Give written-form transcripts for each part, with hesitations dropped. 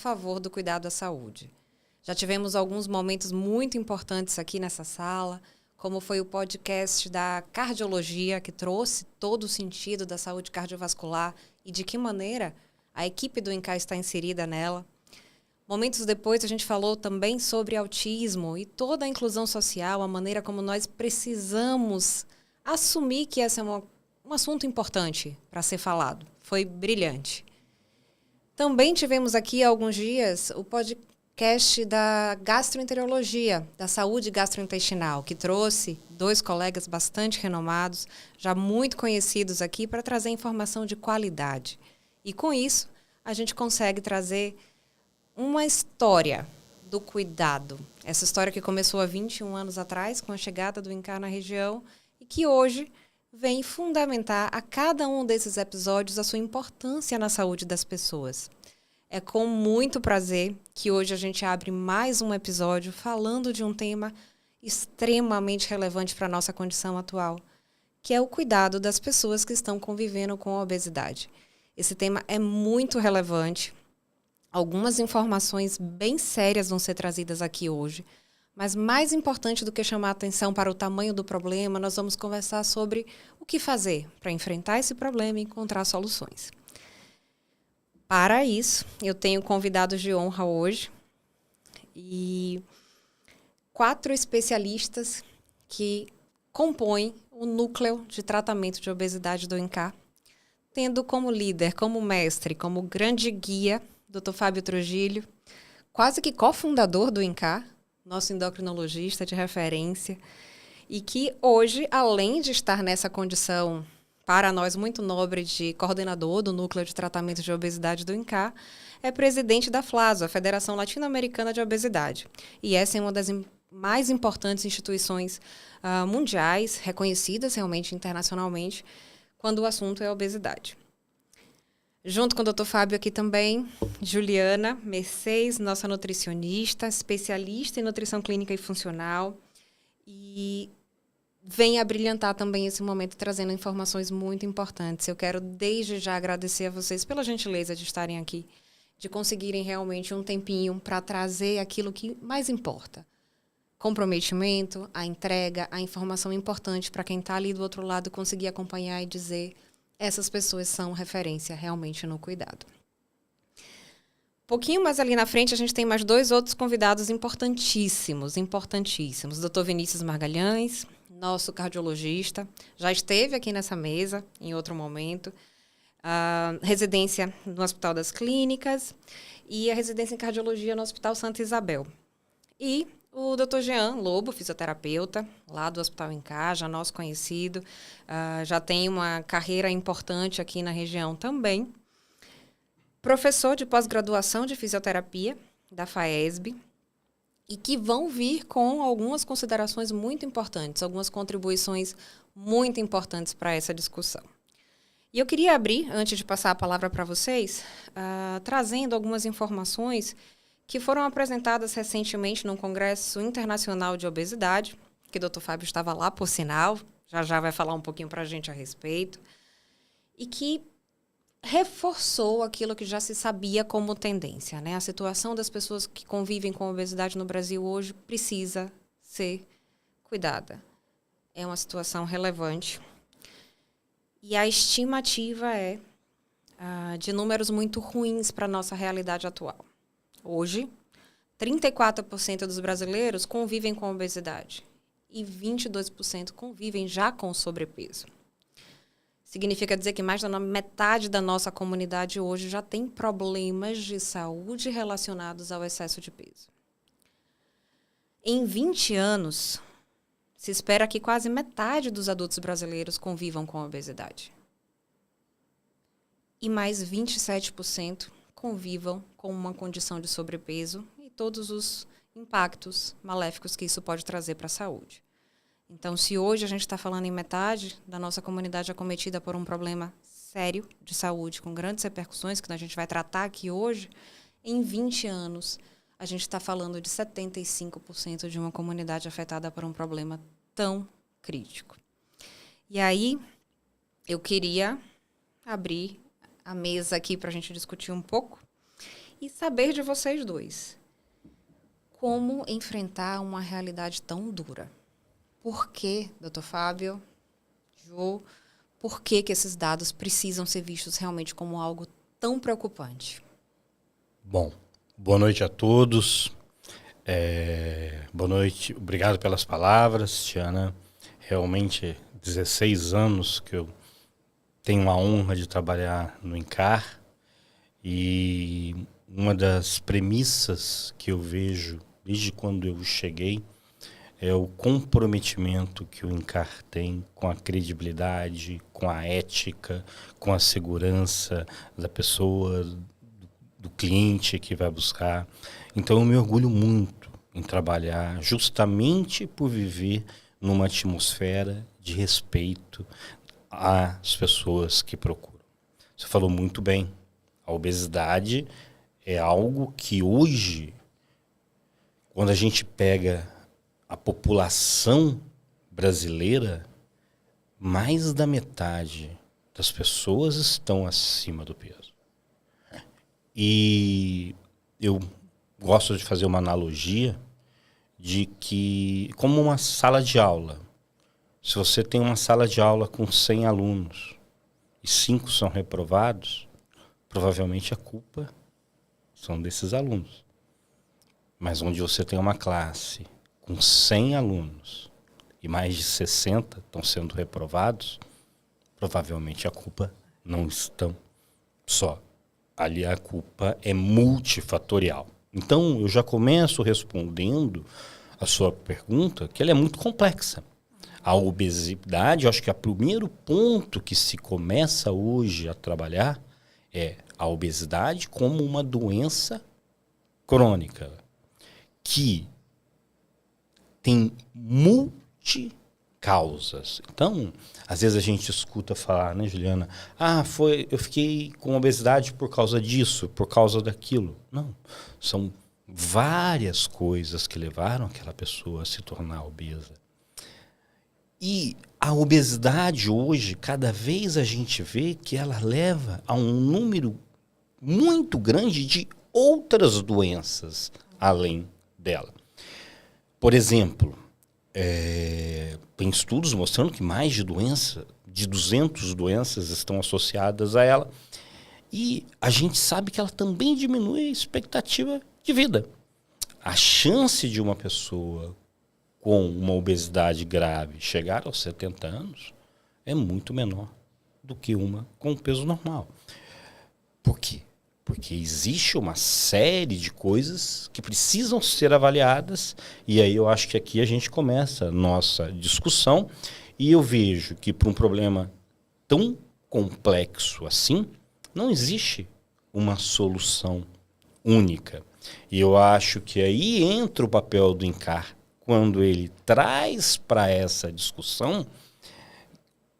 favor do cuidado à saúde. Já tivemos alguns momentos muito importantes aqui nessa sala, como foi o podcast da cardiologia, que trouxe todo o sentido da saúde cardiovascular e de que maneira a equipe do INCAR está inserida nela. Momentos depois, a gente falou também sobre autismo e toda a inclusão social, a maneira como nós precisamos assumir que esse é um assunto importante para ser falado. Foi brilhante. Também tivemos aqui há alguns dias o podcast da gastroenterologia, da saúde gastrointestinal, que trouxe 2 colegas bastante renomados, já muito conhecidos aqui, para trazer informação de qualidade. E com isso, a gente consegue trazer uma história do cuidado. Essa história que começou há 21 anos atrás, com a chegada do INCAR na região, e que hoje vem fundamentar a cada um desses episódios a sua importância na saúde das pessoas. É com muito prazer que hoje a gente abre mais um episódio falando de um tema extremamente relevante para a nossa condição atual, que é o cuidado das pessoas que estão convivendo com a obesidade. Esse tema é muito relevante. Algumas informações bem sérias vão ser trazidas aqui hoje, mas mais importante do que chamar atenção para o tamanho do problema, nós vamos conversar sobre o que fazer para enfrentar esse problema e encontrar soluções. Para isso, eu tenho convidados de honra hoje e 4 especialistas que compõem o núcleo de tratamento de obesidade do INCAR, tendo como líder, como mestre, como grande guia, Dr. Fábio Trujillo, quase que cofundador do INCAR, nosso endocrinologista de referência, e que hoje, além de estar nessa condição, para nós muito nobre, de coordenador do Núcleo de Tratamento de Obesidade do INCAR, é presidente da FLASO, a Federação Latino-Americana de Obesidade. E essa é uma das mais importantes instituições mundiais, reconhecidas realmente internacionalmente, quando o assunto é obesidade. Junto com o Dr. Fábio aqui também, Juliana Mercedes, nossa nutricionista, especialista em nutrição clínica e funcional, e vem a brilhantar também esse momento, trazendo informações muito importantes. Eu quero desde já agradecer a vocês pela gentileza de estarem aqui, de conseguirem realmente um tempinho para trazer aquilo que mais importa. Comprometimento, a entrega, a informação importante para quem está ali do outro lado conseguir acompanhar e dizer: essas pessoas são referência realmente no cuidado. Pouquinho mais ali na frente, a gente tem mais 2 outros convidados importantíssimos. Dr. Vinícius Margalhães, nosso cardiologista, já esteve aqui nessa mesa em outro momento. Residência no Hospital das Clínicas e a residência em cardiologia no Hospital Santa Isabel. E o Dr. Jean Lobo, fisioterapeuta, lá do Hospital INCAR, já nosso conhecido, já tem uma carreira importante aqui na região também. Professor de pós-graduação de fisioterapia da FAESB, e que vão vir com algumas considerações muito importantes, algumas contribuições muito importantes para essa discussão. E eu queria abrir, antes de passar a palavra para vocês, trazendo algumas informações que foram apresentadas recentemente num Congresso Internacional de Obesidade, que o Dr. Fábio estava lá, por sinal, já vai falar um pouquinho para a gente a respeito, e que reforçou aquilo que já se sabia como tendência, né? A situação das pessoas que convivem com obesidade no Brasil hoje precisa ser cuidada. É uma situação relevante. E a estimativa é de números muito ruins para a nossa realidade atual. Hoje, 34% dos brasileiros convivem com obesidade e 22% convivem já com sobrepeso. Significa dizer que mais da metade da nossa comunidade hoje já tem problemas de saúde relacionados ao excesso de peso. Em 20 anos, se espera que quase metade dos adultos brasileiros convivam com obesidade. E mais 27% convivam com uma condição de sobrepeso e todos os impactos maléficos que isso pode trazer para a saúde. Então, se hoje a gente está falando em metade da nossa comunidade acometida por um problema sério de saúde, com grandes repercussões, que a gente vai tratar aqui hoje, em 20 anos, a gente está falando de 75% de uma comunidade afetada por um problema tão crítico. E aí, eu queria abrir a mesa aqui para a gente discutir um pouco E saber de vocês dois. Como enfrentar uma realidade tão dura? Por que, doutor Fábio, Ju, por que esses dados precisam ser vistos realmente como algo tão preocupante? Bom, boa noite a todos. Boa noite, obrigado pelas palavras, Tiana. Realmente, 16 anos que eu tenho a honra de trabalhar no INCAR, e uma das premissas que eu vejo desde quando eu cheguei é o comprometimento que o INCAR tem com a credibilidade, com a ética, com a segurança da pessoa, do cliente que vai buscar. Então eu me orgulho muito em trabalhar justamente por viver numa atmosfera de respeito às pessoas que procuram. Você falou muito bem, a obesidade é algo que hoje, quando a gente pega a população brasileira, mais da metade das pessoas estão acima do peso. E eu gosto de fazer uma analogia de que, como uma sala de aula, se você tem uma sala de aula com 100 alunos e 5 são reprovados, provavelmente a culpa são desses alunos. Mas onde você tem uma classe com 100 alunos e mais de 60 estão sendo reprovados, provavelmente a culpa não está só. Ali a culpa é multifatorial. Então, eu já começo respondendo a sua pergunta, que ela é muito complexa. A obesidade, eu acho que o primeiro ponto que se começa hoje a trabalhar é a obesidade como uma doença crônica, que tem multicausas. Então, às vezes a gente escuta falar, né, Juliana? Eu fiquei com obesidade por causa disso, por causa daquilo. Não, são várias coisas que levaram aquela pessoa a se tornar obesa. E a obesidade hoje, cada vez a gente vê que ela leva a um número muito grande de outras doenças além dela. Por exemplo, tem estudos mostrando que mais de 200 doenças estão associadas a ela. E a gente sabe que ela também diminui a expectativa de vida. A chance de uma pessoa com uma obesidade grave chegar aos 70 anos é muito menor do que uma com peso normal. Por quê? Porque existe uma série de coisas que precisam ser avaliadas, e aí eu acho que aqui a gente começa a nossa discussão, e eu vejo que para um problema tão complexo assim, não existe uma solução única. E eu acho que aí entra o papel do INCAR, quando ele traz para essa discussão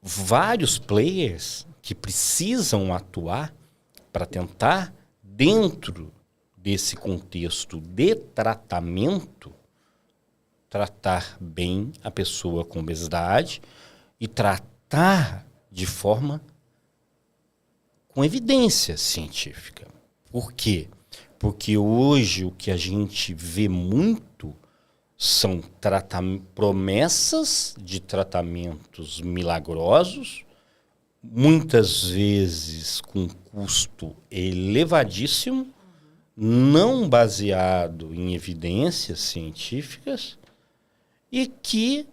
vários players que precisam atuar para tentar, dentro desse contexto de tratamento, tratar bem a pessoa com obesidade e tratar de forma com evidência científica. Por quê? Porque hoje o que a gente vê muito são promessas de tratamentos milagrosos, muitas vezes com custo elevadíssimo, não baseado em evidências científicas, e que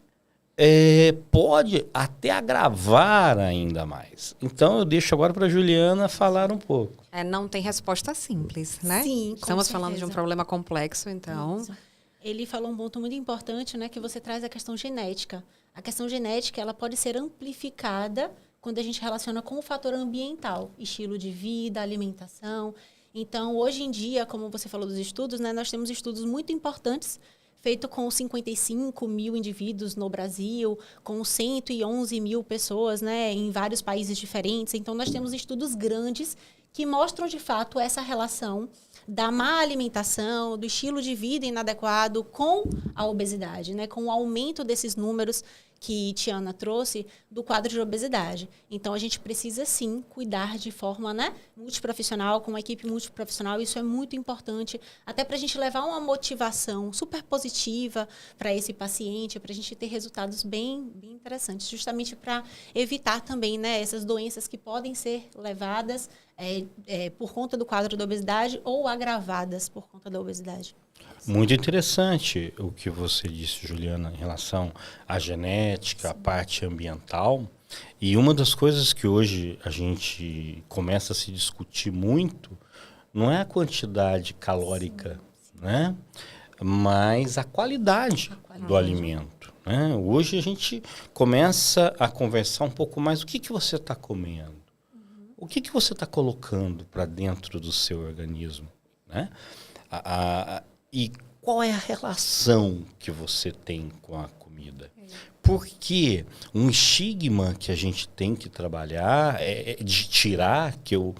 pode até agravar ainda mais. Então eu deixo agora para a Juliana falar um pouco. Não tem resposta simples, né? Sim, Estamos falando de um problema complexo, então. Isso. Ele falou um ponto muito importante, né, que você traz a questão genética. A questão genética, ela pode ser amplificada quando a gente relaciona com o fator ambiental, estilo de vida, alimentação. Então, hoje em dia, como você falou dos estudos, né, nós temos estudos muito importantes feitos com 55 mil indivíduos no Brasil, com 111 mil pessoas, né, em vários países diferentes. Então, nós temos estudos grandes que mostram, de fato, essa relação da má alimentação, do estilo de vida inadequado com a obesidade, né? Com o aumento desses números que Tiana trouxe do quadro de obesidade. Então, a gente precisa, sim, cuidar de forma, né, multiprofissional, com uma equipe multiprofissional. Isso é muito importante, até para a gente levar uma motivação super positiva para esse paciente, para a gente ter resultados bem interessantes, justamente para evitar também, né, essas doenças que podem ser levadas por conta do quadro da obesidade ou agravadas por conta da obesidade. Muito interessante o que você disse, Juliana, em relação à genética, à parte ambiental. E uma das coisas que hoje a gente começa a se discutir muito não é a quantidade calórica, né? Mas a qualidade do alimento, né? Hoje a gente começa a conversar um pouco mais o que você está comendo, o que você está colocando para dentro do seu organismo, né? E qual é a relação que você tem com a comida? Porque um estigma que a gente tem que trabalhar de tirar, que eu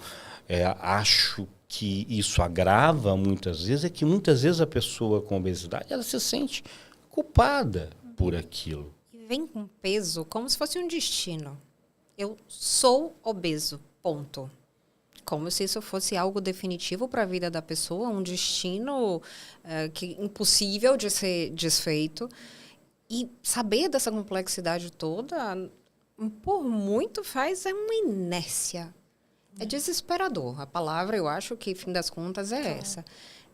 acho que isso agrava muitas vezes, é que muitas vezes a pessoa com obesidade ela se sente culpada por aquilo. E vem com peso como se fosse um destino. Eu sou obeso, ponto. Como se isso fosse algo definitivo para a vida da pessoa, um destino impossível de ser desfeito. E saber dessa complexidade toda, por muito faz uma inércia. É desesperador. A palavra, eu acho que, fim das contas, é essa.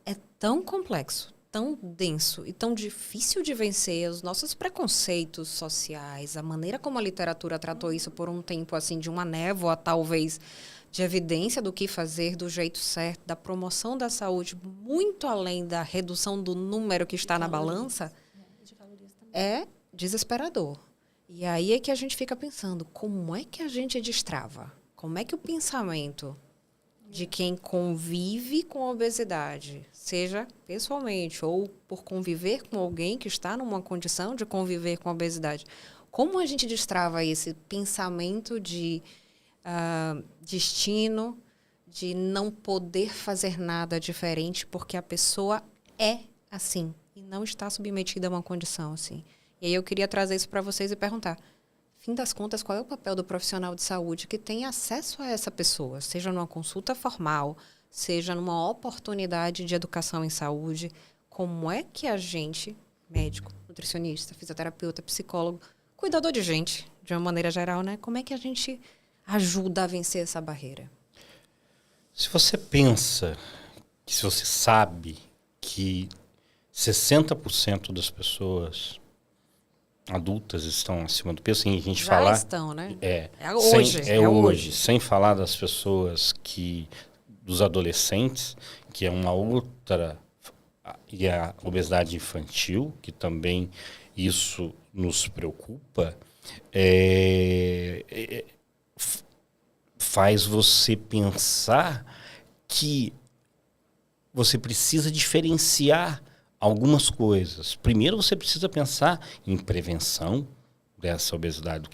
É tão complexo, tão denso e tão difícil de vencer os nossos preconceitos sociais, a maneira como a literatura tratou isso por um tempo, assim, de uma névoa, talvez, de evidência do que fazer do jeito certo, da promoção da saúde, muito além da redução do número que está na balança, é desesperador. E aí é que a gente fica pensando, como é que a gente destrava? Como é que o pensamento de quem convive com a obesidade, seja pessoalmente ou por conviver com alguém que está numa condição de conviver com a obesidade, como a gente destrava esse pensamento de destino, de não poder fazer nada diferente porque a pessoa é assim e não está submetida a uma condição assim. E aí eu queria trazer isso para vocês e perguntar, fim das contas, qual é o papel do profissional de saúde que tem acesso a essa pessoa, seja numa consulta formal, seja numa oportunidade de educação em saúde, como é que a gente, médico, nutricionista, fisioterapeuta, psicólogo, cuidador de gente, de uma maneira geral, né? Como é que a gente ajuda a vencer essa barreira? Se você pensa, se você sabe que 60% das pessoas adultas estão acima do peso, sem a gente Já falar... estão, né? Hoje. Sem falar das pessoas dos adolescentes, que é uma outra... E a obesidade infantil, que também isso nos preocupa, faz você pensar que você precisa diferenciar algumas coisas. Primeiro, você precisa pensar em prevenção dessa obesidade,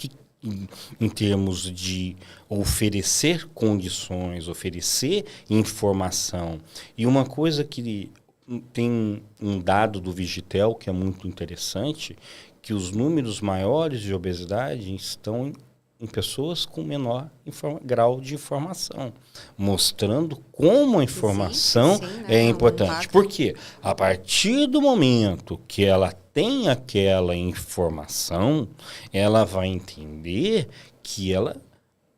em termos de oferecer condições, oferecer informação. E uma coisa que tem um dado do Vigitel que é muito interessante, que os números maiores de obesidade estão em pessoas com menor grau de informação, mostrando como a informação é importante. Porque a partir do momento que ela tem aquela informação, ela vai entender que ela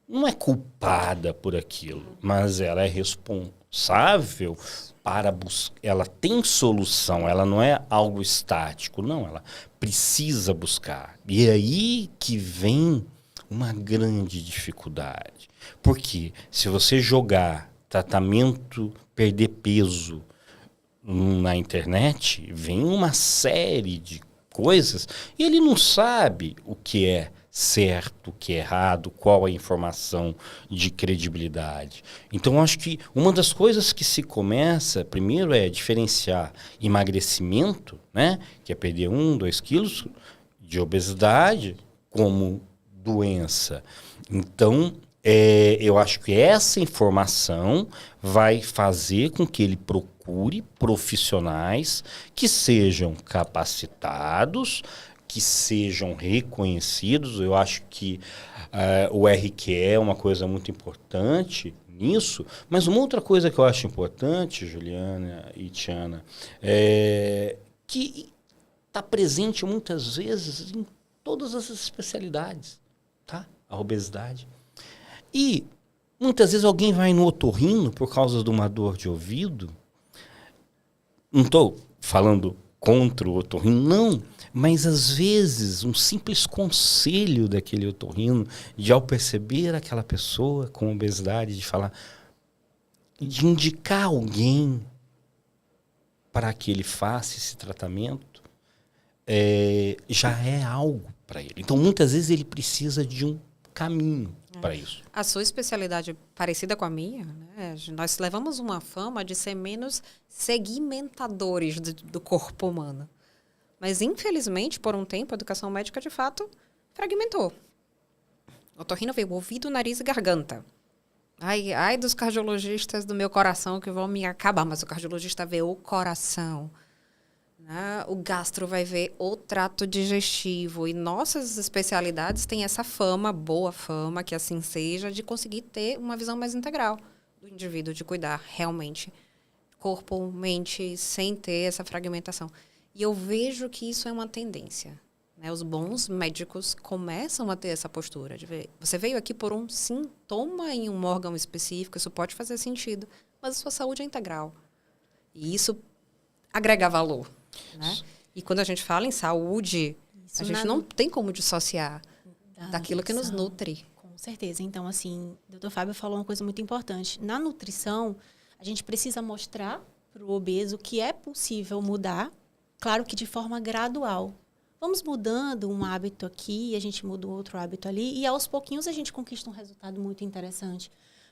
não é culpada por aquilo, mas ela é responsável para buscar. Ela tem solução, ela não é algo estático, não, ela precisa buscar. E é aí que vem uma grande dificuldade. Porque se você jogar tratamento, perder peso na internet, vem uma série de coisas e ele não sabe o que é certo, o que é errado, qual a informação de credibilidade. Então, acho que uma das coisas que se começa, primeiro, é diferenciar emagrecimento, né, que é perder 1-2 quilos, de obesidade como doença. Então, eu acho que essa informação vai fazer com que ele procure profissionais que sejam capacitados, que sejam reconhecidos. Eu acho que o RQE é uma coisa muito importante nisso, mas uma outra coisa que eu acho importante, Juliana e Tiana, que está presente muitas vezes em todas as especialidades, tá? A obesidade. E muitas vezes alguém vai no otorrino por causa de uma dor de ouvido. Não estou falando contra o otorrino, não. Mas, às vezes, um simples conselho daquele otorrino, de ao perceber aquela pessoa com obesidade, de falar, de indicar alguém para que ele faça esse tratamento, já é algo para ele. Então, muitas vezes, ele precisa de um caminho para isso. A sua especialidade parecida com a minha, né? Nós levamos uma fama de ser menos segmentadores do corpo humano. Mas, infelizmente, por um tempo, a educação médica, de fato, fragmentou. O otorrino veio ouvido, nariz e garganta. Ai dos cardiologistas do meu coração que vão me acabar, mas o cardiologista vê o coração. Né? O gastro vai ver o trato digestivo. E nossas especialidades têm essa fama, boa fama, que assim seja, de conseguir ter uma visão mais integral do indivíduo, de cuidar realmente corpo, mente, sem ter essa fragmentação. E eu vejo que isso é uma tendência. Né? Os bons médicos começam a ter essa postura de ver. Você veio aqui por um sintoma em um órgão específico, isso pode fazer sentido, mas a sua saúde é integral. E isso agrega valor. Né? E quando a gente fala em saúde, a gente não tem como dissociar daquilo que nos nutre. Com certeza. Então, assim, o Dr. Fábio falou uma coisa muito importante. Na nutrição, a gente precisa mostrar para o obeso que é possível mudar, claro que de forma gradual. Vamos mudando um hábito aqui, a gente muda outro hábito ali, e aos pouquinhos a gente conquista um resultado muito interessante.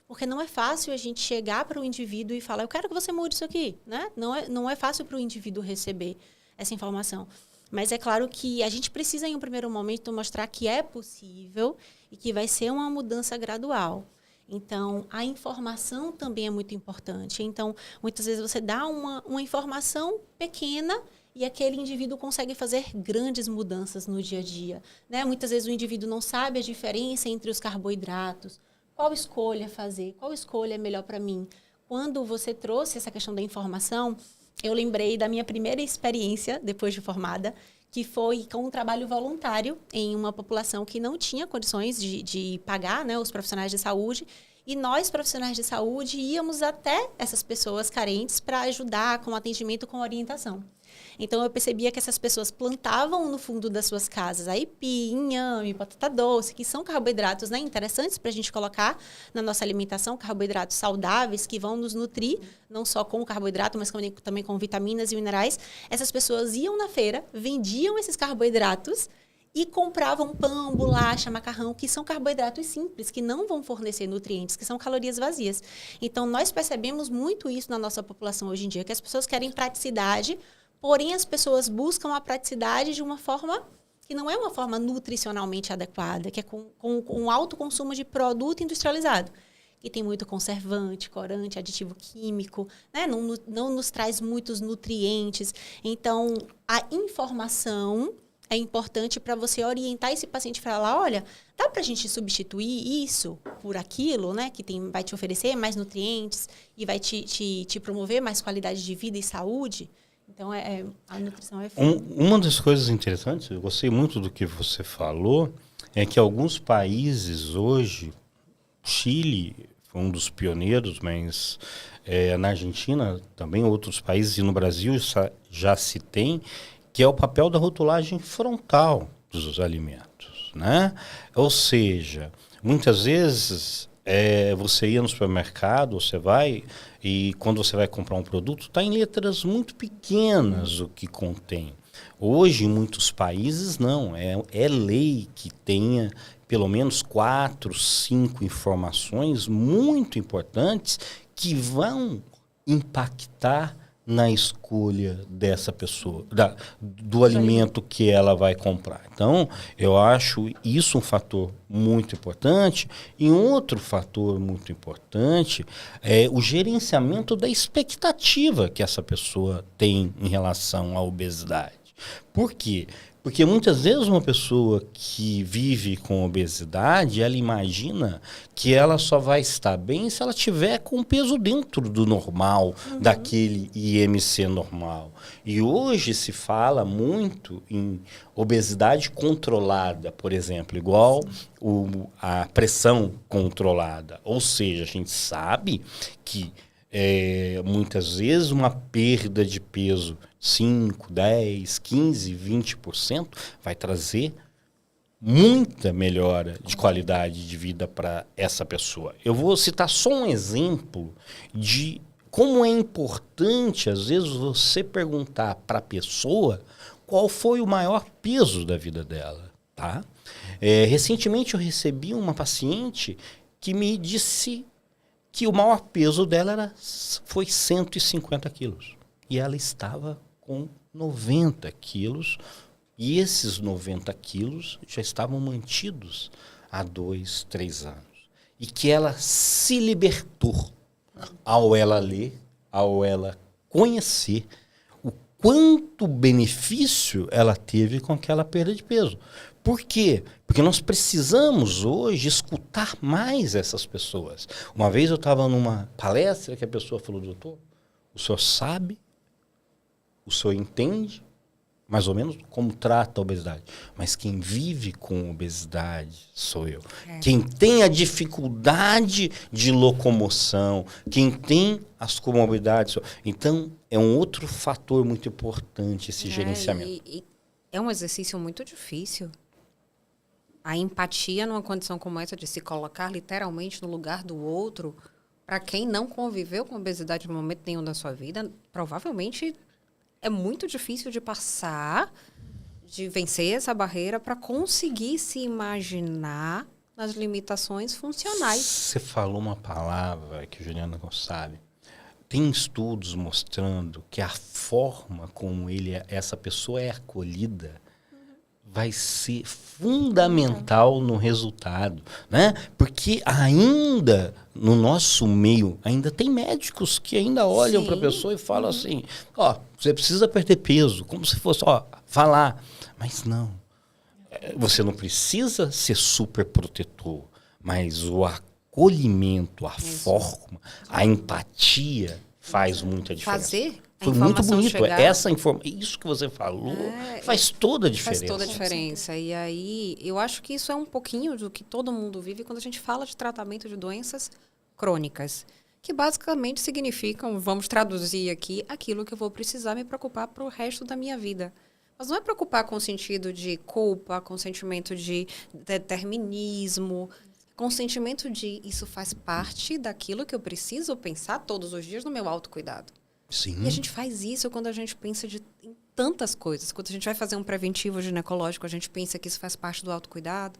Porque não é fácil a gente chegar para o indivíduo e falar, eu quero que você mude isso aqui. Né? Não é fácil para o indivíduo receber essa informação. Mas é claro que a gente precisa, em um primeiro momento, mostrar que é possível e que vai ser uma mudança gradual. Então, a informação também é muito importante. Então, muitas vezes você dá uma informação pequena e aquele indivíduo consegue fazer grandes mudanças no dia a dia. Né? Muitas vezes o indivíduo não sabe a diferença entre os carboidratos. Qual escolha fazer? Qual escolha é melhor para mim? Quando você trouxe essa questão da informação, eu lembrei da minha primeira experiência, depois de formada, que foi com um trabalho voluntário em uma população que não tinha condições de pagar, né, os profissionais de saúde. E nós, profissionais de saúde, íamos até essas pessoas carentes para ajudar com atendimento, com orientação. Então, eu percebia que essas pessoas plantavam no fundo das suas casas aipim, inhame, batata doce, que são carboidratos, né, interessantes para a gente colocar na nossa alimentação, carboidratos saudáveis que vão nos nutrir, não só com o carboidrato, mas também com vitaminas e minerais. Essas pessoas iam na feira, vendiam esses carboidratos e compravam pão, bolacha, macarrão, que são carboidratos simples, que não vão fornecer nutrientes, que são calorias vazias. Então, nós percebemos muito isso na nossa população hoje em dia, que as pessoas querem praticidade, porém as pessoas buscam a praticidade de uma forma que não é uma forma nutricionalmente adequada, que é com alto consumo de produto industrializado, que tem muito conservante, corante, aditivo químico, né? Não nos traz muitos nutrientes. Então, a informação é importante para você orientar esse paciente e falar, olha, dá para a gente substituir isso por aquilo, né? Que vai te oferecer mais nutrientes e vai te promover mais qualidade de vida e saúde. Então, a nutrição é uma das coisas interessantes, eu gostei muito do que você falou, é que alguns países hoje, Chile foi um dos pioneiros, mas na Argentina também, outros países, e no Brasil já se tem, que é o papel da rotulagem frontal dos alimentos, né? Ou seja, muitas vezes você ia no supermercado, você vai, e quando você vai comprar um produto, está em letras muito pequenas o que contém. Hoje, em muitos países, não. É lei que tenha pelo menos 4, 5 informações muito importantes que vão impactar na escolha dessa pessoa, do alimento que ela vai comprar. Então, eu acho isso um fator muito importante. E um outro fator muito importante é o gerenciamento da expectativa que essa pessoa tem em relação à obesidade. Por quê? Porque muitas vezes uma pessoa que vive com obesidade, ela imagina que ela só vai estar bem se ela tiver com peso dentro do normal, daquele IMC normal. E hoje se fala muito em obesidade controlada, por exemplo, igual a pressão controlada. Ou seja, a gente sabe que muitas vezes uma perda de peso 5, 10, 15, 20% vai trazer muita melhora de qualidade de vida para essa pessoa. Eu vou citar só um exemplo de como é importante, às vezes, você perguntar para a pessoa qual foi o maior peso da vida dela. Tá? Recentemente eu recebi uma paciente que me disse que o maior peso dela foi 150 quilos. E ela estava com 90 quilos. E esses 90 quilos já estavam mantidos há 2, 3 anos. E que ela se libertou ao ela ler, ao ela conhecer o quanto benefício ela teve com aquela perda de peso. Por quê? Porque nós precisamos hoje escutar mais essas pessoas. Uma vez eu estava numa palestra que a pessoa falou, doutor, o senhor sabe, o senhor entende, mais ou menos, como trata a obesidade. Mas quem vive com obesidade sou eu. Quem tem a dificuldade de locomoção, quem tem as comorbidades sou eu. Então, é um outro fator muito importante esse gerenciamento. E é um exercício muito difícil. A empatia numa condição como essa de se colocar literalmente no lugar do outro, para quem não conviveu com obesidade em momento nenhum da sua vida, provavelmente é muito difícil de passar, de vencer essa barreira para conseguir se imaginar nas limitações funcionais. Você falou uma palavra que a Juliana não sabe. Tem estudos mostrando que a forma como essa pessoa é acolhida vai ser fundamental no resultado, né? Porque ainda no nosso meio, ainda tem médicos que ainda olham para a pessoa e falam assim, você precisa perder peso, como se fosse, vá lá. Mas não, você não precisa ser super protetor, mas o acolhimento, a forma, a empatia faz muita diferença. Fazer foi muito bonito. Chegar. Isso que você falou faz toda a diferença. Faz toda a diferença. E aí, eu acho que isso é um pouquinho do que todo mundo vive quando a gente fala de tratamento de doenças crônicas, que basicamente significam, vamos traduzir aqui, aquilo que eu vou precisar me preocupar para o resto da minha vida. Mas não é preocupar com o sentido de culpa, com o sentimento de determinismo, com o sentimento de isso faz parte daquilo que eu preciso pensar todos os dias no meu autocuidado. Sim. E a gente faz isso quando a gente pensa em tantas coisas. Quando a gente vai fazer um preventivo ginecológico, a gente pensa que isso faz parte do autocuidado.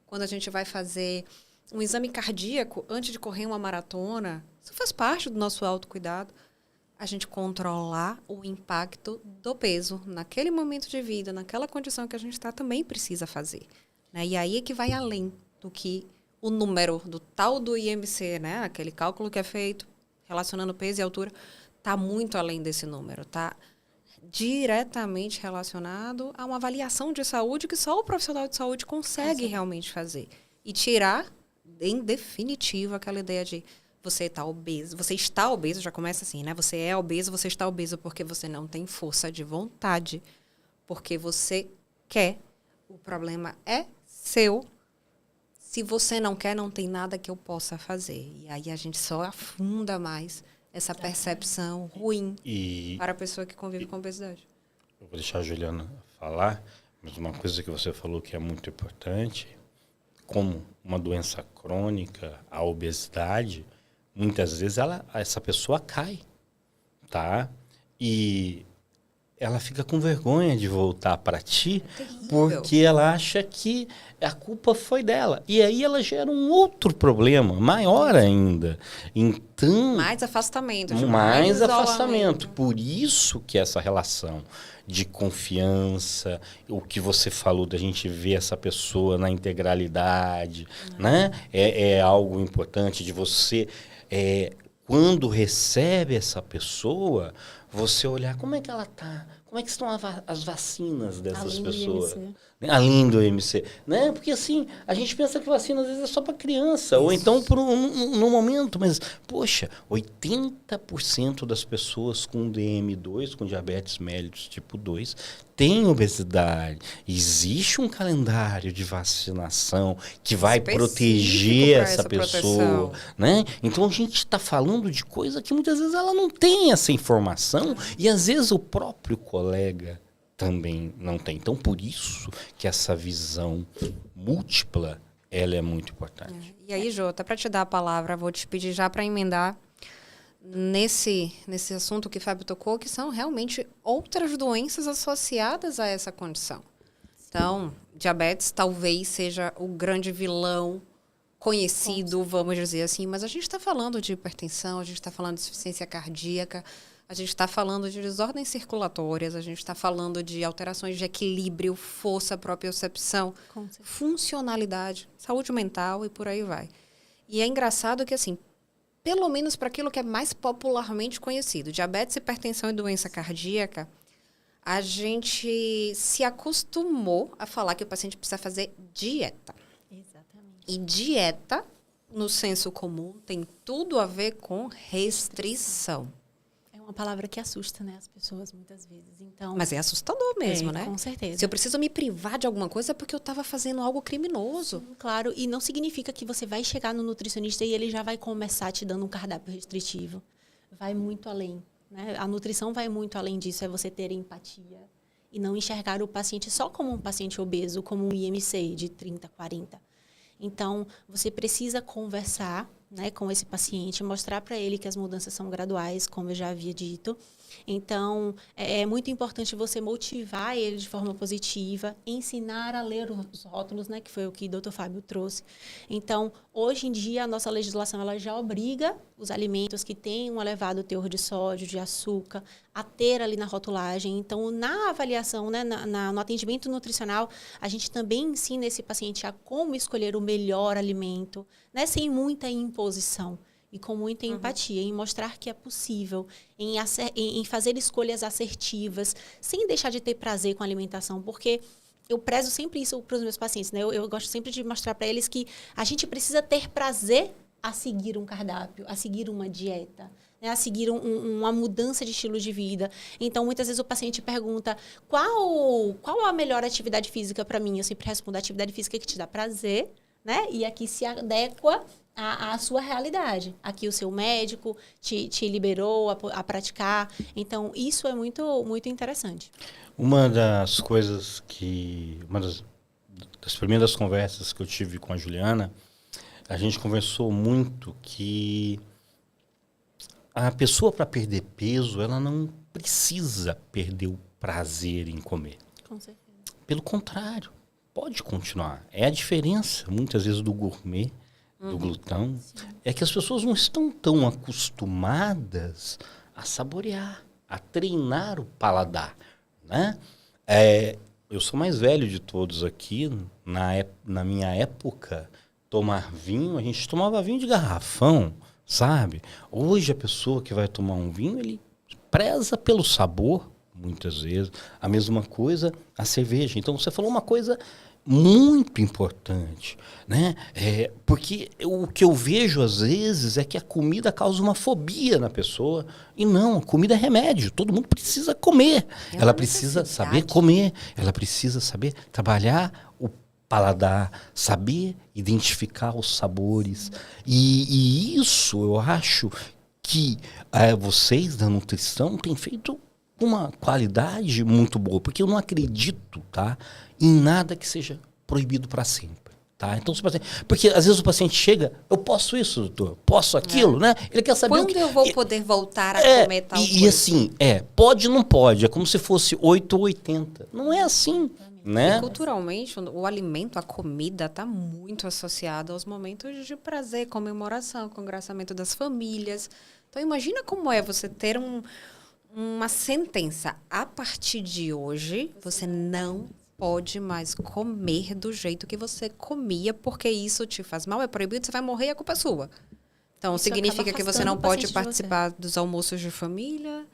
Quando a gente vai fazer um exame cardíaco antes de correr uma maratona, isso faz parte do nosso autocuidado. A gente controlar o impacto do peso naquele momento de vida, naquela condição que a gente está, também precisa fazer. Né? E aí é que vai além do que o número do tal do IMC, né? Aquele cálculo que é feito relacionando peso e altura, está muito além desse número, está diretamente relacionado a uma avaliação de saúde que só o profissional de saúde consegue realmente fazer. E tirar, em definitivo, aquela ideia de você está obeso, já começa assim, né? Você é obeso, você está obeso porque você não tem força de vontade, porque você quer, o problema é seu. Se você não quer, não tem nada que eu possa fazer. E aí a gente só afunda mais essa percepção ruim para a pessoa que convive com obesidade. Eu vou deixar a Juliana falar, mas uma coisa que você falou que é muito importante, como uma doença crônica, a obesidade, muitas vezes essa pessoa cai, tá? E ela fica com vergonha de voltar para ti, porque ela acha que a culpa foi dela. E aí ela gera um outro problema, maior ainda. Então, mais afastamento. Mais afastamento. Por isso que essa relação de confiança, o que você falou da gente ver essa pessoa na integralidade, né? É algo importante de você... quando recebe essa pessoa, você olhar como é que ela tá, como é que estão as vacinas dessas Além do pessoas. IMC. Além do IMC, né? Porque assim, a gente pensa que vacina às vezes é só para criança, ou então no momento, mas, poxa, 80% das pessoas com DM2, com diabetes mellitus tipo 2, têm obesidade. Existe um calendário de vacinação que vai Específico proteger pra essa essa pessoa, proteção. né? Então a gente está falando de coisa que muitas vezes ela não tem essa informação e às vezes o próprio colega também não tem. Então, por isso que essa visão múltipla, ela é muito importante. E aí, Jota, para te dar a palavra, vou te pedir já para emendar nesse assunto que o Fábio tocou, que são realmente outras doenças associadas a essa condição. Então, diabetes talvez seja o grande vilão conhecido, vamos dizer assim, mas a gente está falando de hipertensão, a gente está falando de insuficiência cardíaca, a gente está falando de desordens circulatórias, a gente está falando de alterações de equilíbrio, força, propriocepção, funcionalidade, saúde mental e por aí vai. E é engraçado que, assim, pelo menos para aquilo que é mais popularmente conhecido, diabetes, hipertensão e doença cardíaca, a gente se acostumou a falar que o paciente precisa fazer dieta. Exatamente. E dieta, no senso comum, tem tudo a ver com restrição. Uma palavra que assusta, né, as pessoas muitas vezes. Então, mas é assustador mesmo, né? Com certeza. Se eu preciso me privar de alguma coisa é porque eu estava fazendo algo criminoso. Sim, claro, e não significa que você vai chegar no nutricionista e ele já vai começar te dando um cardápio restritivo. Vai muito além, né? A nutrição vai muito além disso, é você ter empatia e não enxergar o paciente só como um paciente obeso, como um IMC de 30, 40. Então, você precisa conversar, né, com esse paciente, mostrar para ele que as mudanças são graduais, como eu já havia dito. Então, é muito importante você motivar ele de forma positiva, ensinar a ler os rótulos, né, que foi o que o Dr. Fábio trouxe. Então, hoje em dia, a nossa legislação ela já obriga os alimentos que têm um elevado teor de sódio, de açúcar, a ter ali na rotulagem. Então, na avaliação, né, no atendimento nutricional, a gente também ensina esse paciente a como escolher o melhor alimento, né, sem muita imposição. E com muita empatia, em mostrar que é possível, em fazer escolhas assertivas, sem deixar de ter prazer com a alimentação, porque eu prezo sempre isso para os meus pacientes, né? Eu gosto sempre de mostrar para eles que a gente precisa ter prazer a seguir um cardápio, a seguir uma dieta, né? A seguir uma mudança de estilo de vida. Então, muitas vezes o paciente pergunta qual a melhor atividade física para mim? Eu sempre respondo a atividade física que te dá prazer, né? E aqui se adequa à sua realidade. Aqui o seu médico te liberou a praticar. Então, isso é muito, muito interessante. Uma das coisas uma das primeiras conversas que eu tive com a Juliana, a gente conversou muito que a pessoa, para perder peso, ela não precisa perder o prazer em comer. Com certeza. Pelo contrário, pode continuar. É a diferença, muitas vezes, do gourmet, do glutão, é que as pessoas não estão tão acostumadas a saborear, a treinar o paladar, né? Eu sou mais velho de todos aqui. Na minha época, tomar vinho, a gente tomava vinho de garrafão, sabe? Hoje a pessoa que vai tomar um vinho, ele preza pelo sabor, muitas vezes. A mesma coisa a cerveja. Então, você falou uma coisa muito importante, né? Porque o que eu vejo às vezes é que a comida causa uma fobia na pessoa. E não, a comida é remédio. Todo mundo precisa comer. Ela precisa saber comer. Ela precisa saber trabalhar o paladar, saber identificar os sabores. E isso eu acho que vocês da nutrição têm feito uma qualidade muito boa, porque eu não acredito, tá, em nada que seja proibido para sempre, tá? Então, porque às vezes o paciente chega, eu posso isso, doutor, posso aquilo, né? Ele quer saber quando eu vou poder voltar a comer tal coisa. E assim, pode ou não pode, é como se fosse 8 ou 80. Não é assim, né? E culturalmente, o alimento, a comida, está muito associado aos momentos de prazer, comemoração, congraçamento das famílias. Então, imagina como é você ter uma sentença. A partir de hoje, você não pode mais comer do jeito que você comia, porque isso te faz mal, é proibido, você vai morrer e a culpa é sua. Então, Isso significa que você não pode participar dos almoços de família,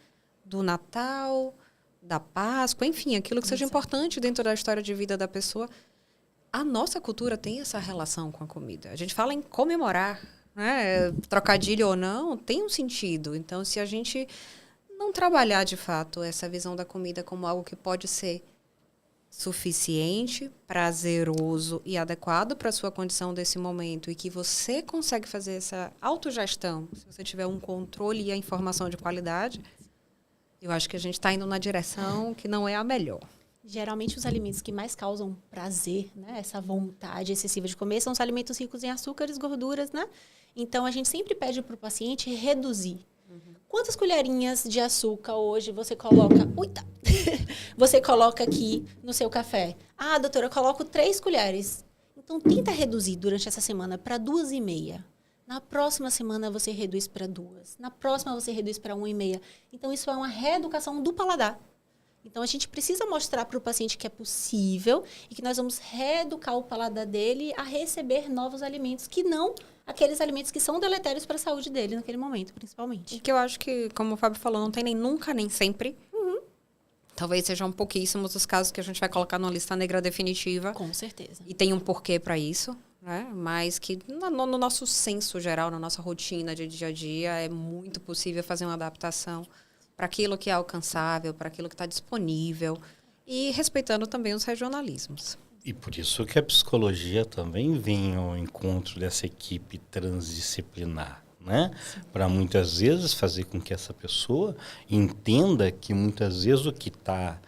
do Natal, da Páscoa, enfim, aquilo que seja importante dentro da história de vida da pessoa. A nossa cultura tem essa relação com a comida. A gente fala em comemorar, né? Trocadilho ou não, tem um sentido. Então, se a gente não trabalhar de fato essa visão da comida como algo que pode ser suficiente, prazeroso e adequado para a sua condição desse momento e que você consegue fazer essa autogestão, se você tiver um controle e a informação de qualidade, eu acho que a gente está indo na direção que não é a melhor. Geralmente, os alimentos que mais causam prazer, né? Essa vontade excessiva de comer, são os alimentos ricos em açúcares, gorduras, né? Então, a gente sempre pede para o paciente reduzir. Quantas colherinhas de açúcar hoje você coloca... Uita! Você coloca aqui no seu café? Ah, doutora, eu coloco 3 colheres. Então, tenta reduzir durante essa semana para 2,5. Na próxima semana, você reduz para 2. Na próxima, você reduz para 1,5. Então, isso é uma reeducação do paladar. Então, a gente precisa mostrar para o paciente que é possível e que nós vamos reeducar o paladar dele a receber novos alimentos, que não aqueles alimentos que são deletérios para a saúde dele naquele momento, principalmente. E que eu acho que, como o Fábio falou, não tem nem nunca, nem sempre. Talvez sejam pouquíssimos os casos que a gente vai colocar numa lista negra definitiva. Com certeza. E tem um porquê para isso, né? Mas que no nosso senso geral, na nossa rotina de dia a dia, é muito possível fazer uma adaptação para aquilo que é alcançável, para aquilo que está disponível e respeitando também os regionalismos. E por isso que a psicologia também vem ao encontro dessa equipe transdisciplinar, né? Para muitas vezes fazer com que essa pessoa entenda que muitas vezes o que está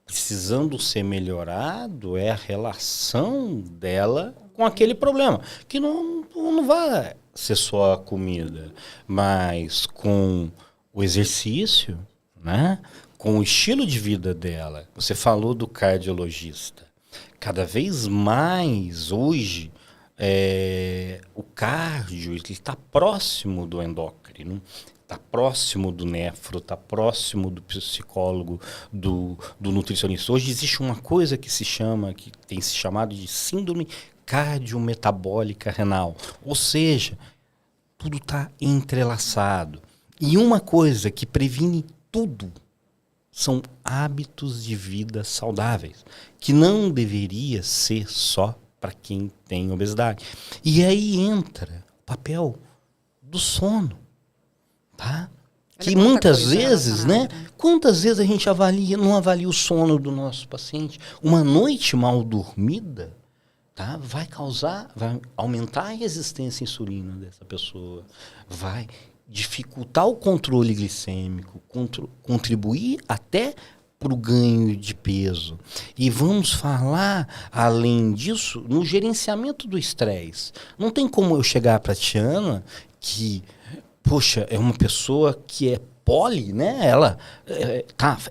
precisando ser melhorado é a relação dela com aquele problema, que não vai ser só a comida, mas com o exercício, né? Com o estilo de vida dela. Você falou do cardiologista. Cada vez mais, hoje, o cardio está próximo do endócrino, está próximo do nefro, está próximo do psicólogo, do nutricionista. Hoje existe uma coisa que tem se chamado de síndrome cardiometabólica renal. Ou seja, tudo está entrelaçado. E uma coisa que previne tudo são hábitos de vida saudáveis, que não deveria ser só para quem tem obesidade. E aí entra o papel do sono, tá? Que muitas vezes, né? Quantas vezes a gente não avalia o sono do nosso paciente? Uma noite mal dormida, tá? Vai aumentar a resistência à insulina dessa pessoa, vai dificultar o controle glicêmico, contribuir até para o ganho de peso. E vamos falar, além disso, no gerenciamento do estresse. Não tem como eu chegar para a Tiana, que, poxa, é uma pessoa que é poli, né? Ela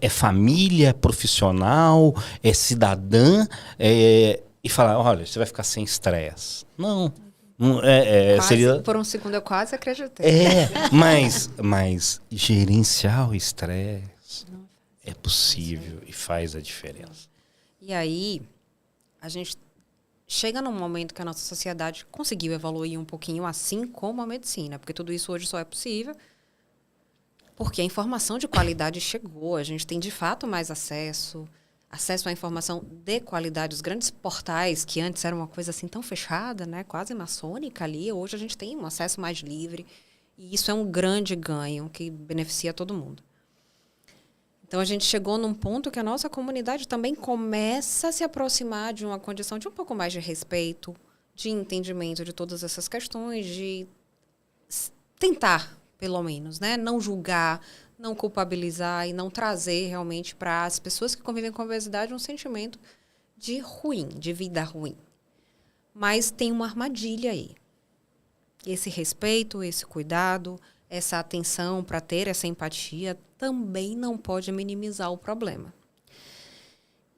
é família, é profissional, é cidadã, e falar, olha, você vai ficar sem estresse. Não. Seria... Por um segundo eu quase acreditei. Mas gerenciar o estresse é possível e faz a diferença. E aí, a gente chega num momento que a nossa sociedade conseguiu evoluir um pouquinho, assim como a medicina, porque tudo isso hoje só é possível porque a informação de qualidade chegou, a gente tem de fato mais acesso à informação de qualidade. Os grandes portais, que antes eram uma coisa assim tão fechada, né, quase maçônica ali, hoje a gente tem um acesso mais livre. E isso é um grande ganho que beneficia todo mundo. Então, a gente chegou num ponto que a nossa comunidade também começa a se aproximar de uma condição de um pouco mais de respeito, de entendimento de todas essas questões, de tentar, pelo menos, né, não julgar, não culpabilizar e não trazer realmente para as pessoas que convivem com a obesidade um sentimento de ruim, de vida ruim. Mas tem uma armadilha aí. Esse respeito, esse cuidado, essa atenção para ter essa empatia também não pode minimizar o problema.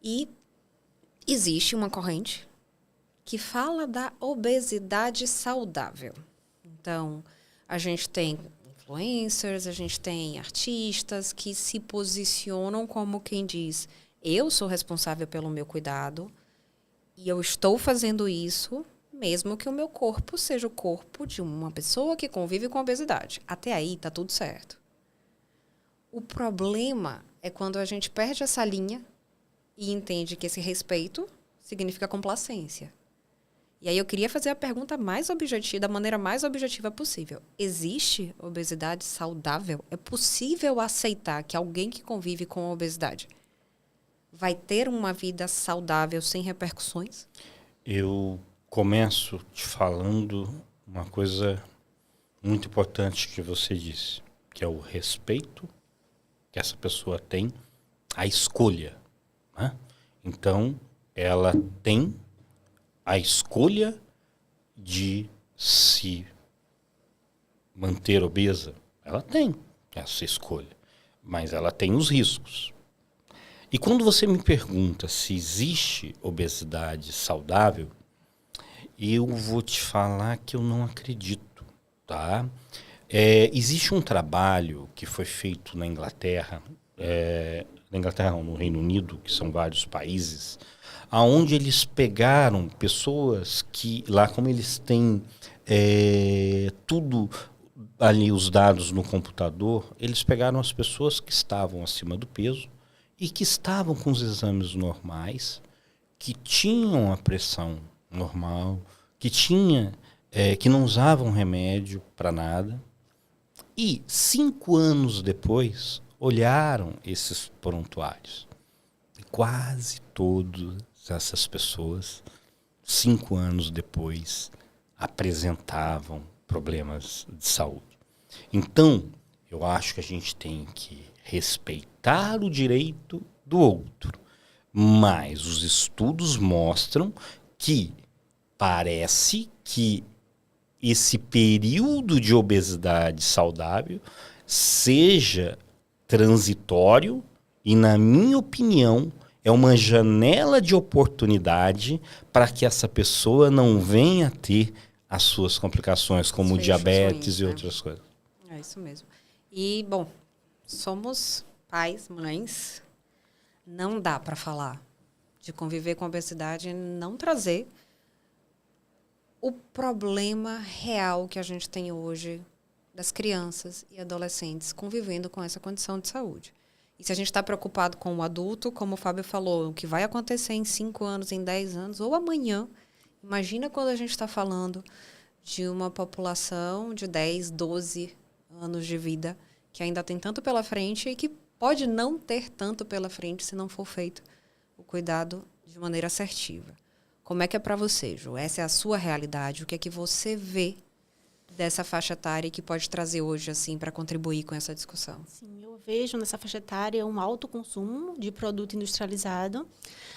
E existe uma corrente que fala da obesidade saudável. Então, a gente tem influencers, a gente tem artistas que se posicionam como quem diz: eu sou responsável pelo meu cuidado e eu estou fazendo isso mesmo que o meu corpo seja o corpo de uma pessoa que convive com obesidade. Até aí está tudo certo. O problema é quando a gente perde essa linha e entende que esse respeito significa complacência. E aí eu queria fazer a pergunta mais objetiva, da maneira mais objetiva possível. Existe obesidade saudável? É possível aceitar que alguém que convive com obesidade vai ter uma vida saudável sem repercussões? Eu começo te falando uma coisa muito importante que você disse, que é o respeito que essa pessoa tem à escolha, né? Então, ela tem a escolha de se manter obesa. Ela tem essa escolha, mas ela tem os riscos. E quando você me pergunta se existe obesidade saudável, eu vou te falar que eu não acredito, tá? Existe um trabalho que foi feito na Inglaterra, não, no Reino Unido, que são vários países, aonde eles pegaram pessoas que, lá como eles têm tudo ali, os dados no computador, eles pegaram as pessoas que estavam acima do peso e que estavam com os exames normais, que tinham a pressão normal, que não usavam remédio para nada, e 5 anos depois olharam esses prontuários. E quase todas essas pessoas, 5 anos depois, apresentavam problemas de saúde. Então, eu acho que a gente tem que respeitar o direito do outro, mas os estudos mostram que parece que esse período de obesidade saudável seja transitório e, na minha opinião, é uma janela de oportunidade para que essa pessoa não venha a ter as suas complicações, como diabetes e outras coisas. É isso mesmo. E, bom, somos pais, mães, não dá para falar de conviver com a obesidade e não trazer o problema real que a gente tem hoje das crianças e adolescentes convivendo com essa condição de saúde. E se a gente está preocupado com o adulto, como o Fábio falou, o que vai acontecer em 5 anos, em 10 anos, ou amanhã, imagina quando a gente está falando de uma população de 10, 12 anos de vida, que ainda tem tanto pela frente e que pode não ter tanto pela frente se não for feito o cuidado de maneira assertiva. Como é que é para você, Ju? Essa é a sua realidade? O que é que você vê dessa faixa etária que pode trazer hoje, assim, para contribuir com essa discussão? Sim, eu vejo nessa faixa etária um alto consumo de produto industrializado,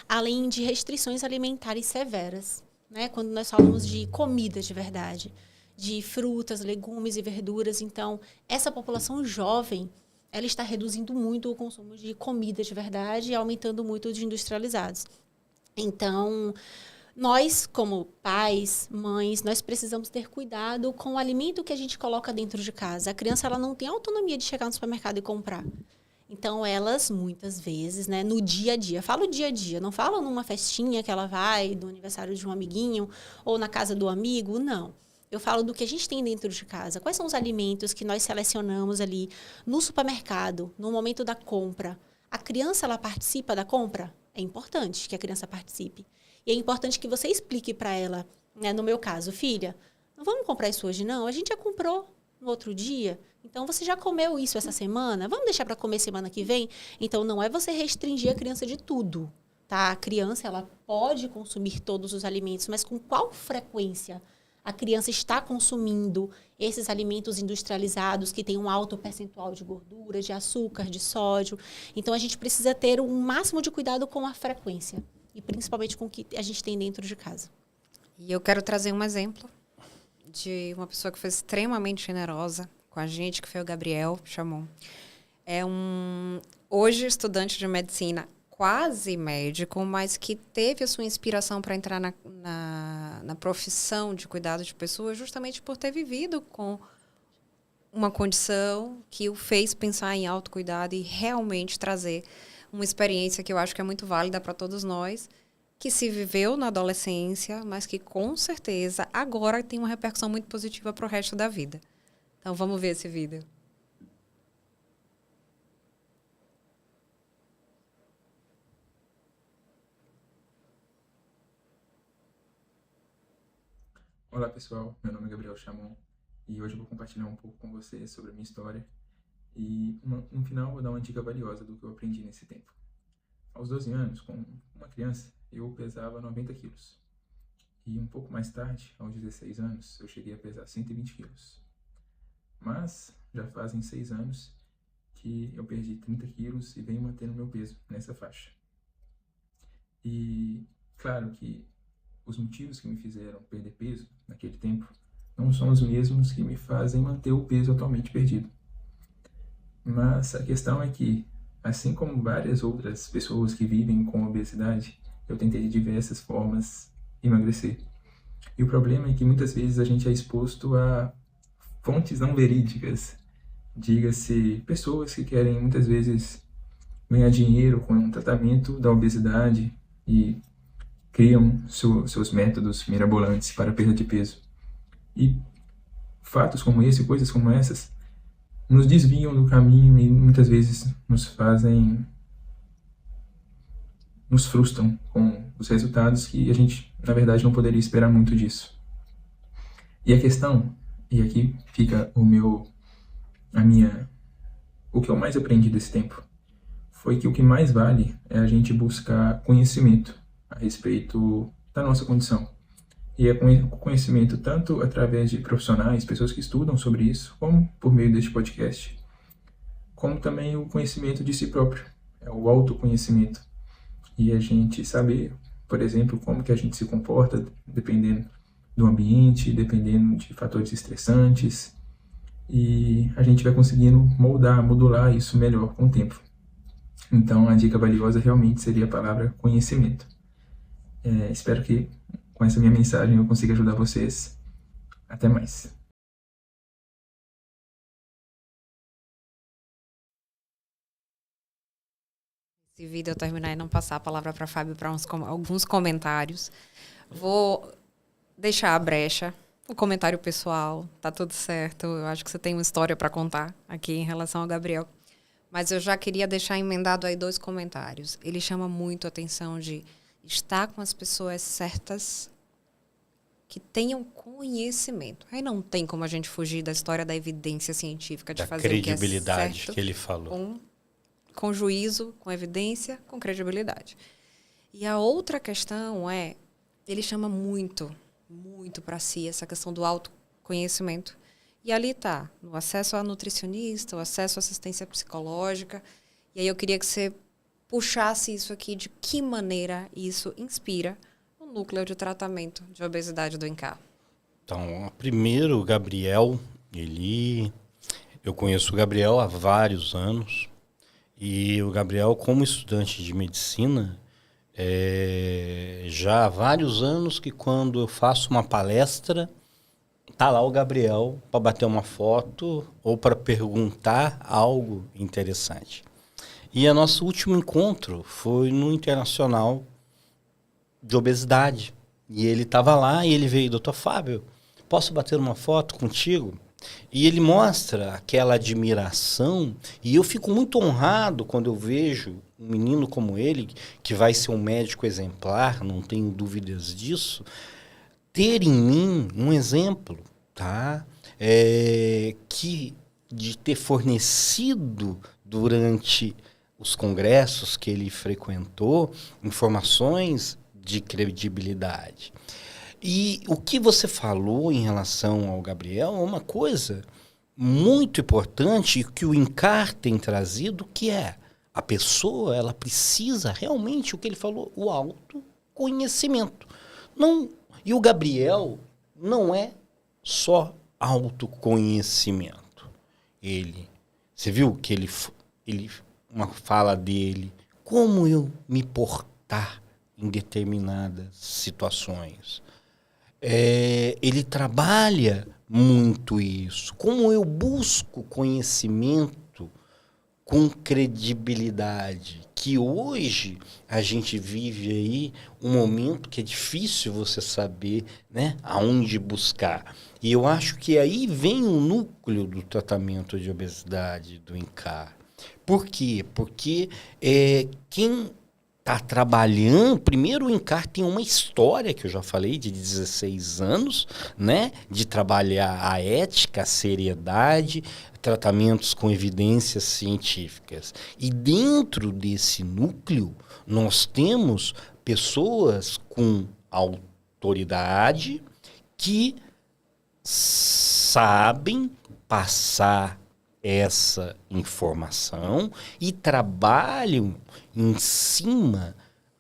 além de restrições alimentares severas, né? Quando nós falamos de comida de verdade, de frutas, legumes e verduras. Então, essa população jovem, ela está reduzindo muito o consumo de comida de verdade e aumentando muito os industrializados. Então, nós, como pais, mães, nós precisamos ter cuidado com o alimento que a gente coloca dentro de casa. A criança, ela não tem autonomia de chegar no supermercado e comprar. Então, elas, muitas vezes, né, no dia a dia, falo dia a dia, não falo numa festinha que ela vai, do aniversário de um amiguinho, ou na casa do amigo, não. Eu falo do que a gente tem dentro de casa. Quais são os alimentos que nós selecionamos ali no supermercado, no momento da compra? A criança, ela participa da compra? É importante que a criança participe. E é importante que você explique para ela, né, no meu caso, filha, não vamos comprar isso hoje, não. A gente já comprou no outro dia. Então, você já comeu isso essa semana? Vamos deixar para comer semana que vem? Então, não é você restringir a criança de tudo, tá? A criança, ela pode consumir todos os alimentos, mas com qual frequência a criança está consumindo esses alimentos industrializados que têm um alto percentual de gordura, de açúcar, de sódio? Então, a gente precisa ter um máximo de cuidado com a frequência. E principalmente com o que a gente tem dentro de casa. E eu quero trazer um exemplo de uma pessoa que foi extremamente generosa com a gente, que foi o Gabriel Chamon. É hoje estudante de medicina, quase médico, mas que teve a sua inspiração para entrar na profissão de cuidado de pessoas justamente por ter vivido com uma condição que o fez pensar em autocuidado e realmente trazer uma experiência que eu acho que é muito válida para todos nós, que se viveu na adolescência, mas que com certeza agora tem uma repercussão muito positiva para o resto da vida. Então vamos ver esse vídeo. Olá pessoal, meu nome é Gabriel Chamon e hoje eu vou compartilhar um pouco com vocês sobre a minha história e no final vou dar uma dica valiosa do que eu aprendi nesse tempo. Aos 12 anos, como uma criança, eu pesava 90 quilos e um pouco mais tarde, aos 16 anos, eu cheguei a pesar 120 quilos. Mas já fazem 6 anos que eu perdi 30 quilos e venho mantendo meu peso nessa faixa. E claro que os motivos que me fizeram perder peso naquele tempo não são os mesmos que me fazem manter o peso atualmente perdido. Mas a questão é que, assim como várias outras pessoas que vivem com obesidade, eu tentei de diversas formas emagrecer. E o problema é que muitas vezes a gente é exposto a fontes não verídicas. Diga-se, pessoas que querem muitas vezes ganhar dinheiro com o tratamento da obesidade e criam seus métodos mirabolantes para a perda de peso. E fatos como esse, coisas como essas, nos desviam do caminho e muitas vezes nos frustram com os resultados que a gente, na verdade, não poderia esperar muito disso. E a questão, e aqui fica o que eu mais aprendi desse tempo, foi que o que mais vale é a gente buscar conhecimento a respeito da nossa condição. E é conhecimento tanto através de profissionais, pessoas que estudam sobre isso, como por meio deste podcast, como também o conhecimento de si próprio, é o autoconhecimento. E a gente saber, por exemplo, como que a gente se comporta dependendo do ambiente, dependendo de fatores estressantes, e a gente vai conseguindo modular isso melhor com o tempo. Então, a dica valiosa realmente seria a palavra conhecimento. Espero que com essa minha mensagem eu consiga ajudar vocês. Até mais. Esse vídeo eu terminar e não passar a palavra para Fábio para alguns comentários. Vou deixar a brecha, o comentário pessoal, tá tudo certo. Eu acho que você tem uma história para contar aqui em relação ao Gabriel. Mas eu já queria deixar emendado aí 2 comentários. Ele chama muito a atenção de estar com as pessoas certas que tenham conhecimento. Aí não tem como a gente fugir da história da evidência científica, de Da fazer o que é credibilidade certo, que ele falou. com juízo, com evidência, com credibilidade. E a outra questão é, ele chama muito para si essa questão do autoconhecimento. E ali está, no acesso a nutricionista, o acesso à assistência psicológica. E aí eu queria que você puxasse isso aqui, de que maneira isso inspira o núcleo de tratamento de obesidade do INCAR. Então, primeiro, o Gabriel, eu conheço o Gabriel há vários anos. E o Gabriel, como estudante de medicina, já há vários anos que quando eu faço uma palestra, tá lá o Gabriel para bater uma foto ou para perguntar algo interessante. E o nosso último encontro foi no Internacional de Obesidade. E ele estava lá e ele veio, doutor Fábio, posso bater uma foto contigo? E ele mostra aquela admiração, e eu fico muito honrado quando eu vejo um menino como ele, que vai ser um médico exemplar, não tenho dúvidas disso, ter em mim um exemplo, tá? De ter fornecido durante os congressos que ele frequentou informações de credibilidade. E o que você falou em relação ao Gabriel é uma coisa muito importante e que o INCAR tem trazido, que é a pessoa, ela precisa realmente, o que ele falou, o autoconhecimento. E o Gabriel não é só autoconhecimento. Você viu que uma fala dele, como eu me portar em determinadas situações. Ele trabalha muito isso. Como eu busco conhecimento com credibilidade, que hoje a gente vive aí um momento que é difícil você saber, né, aonde buscar. E eu acho que aí vem o núcleo do tratamento de obesidade do INCAR. Por quê? Porque quem tá trabalhando. Primeiro, o INCAR tem uma história, que eu já falei, de 16 anos, né? De trabalhar a ética, a seriedade, tratamentos com evidências científicas. E dentro desse núcleo, nós temos pessoas com autoridade que sabem passar essa informação e trabalham em cima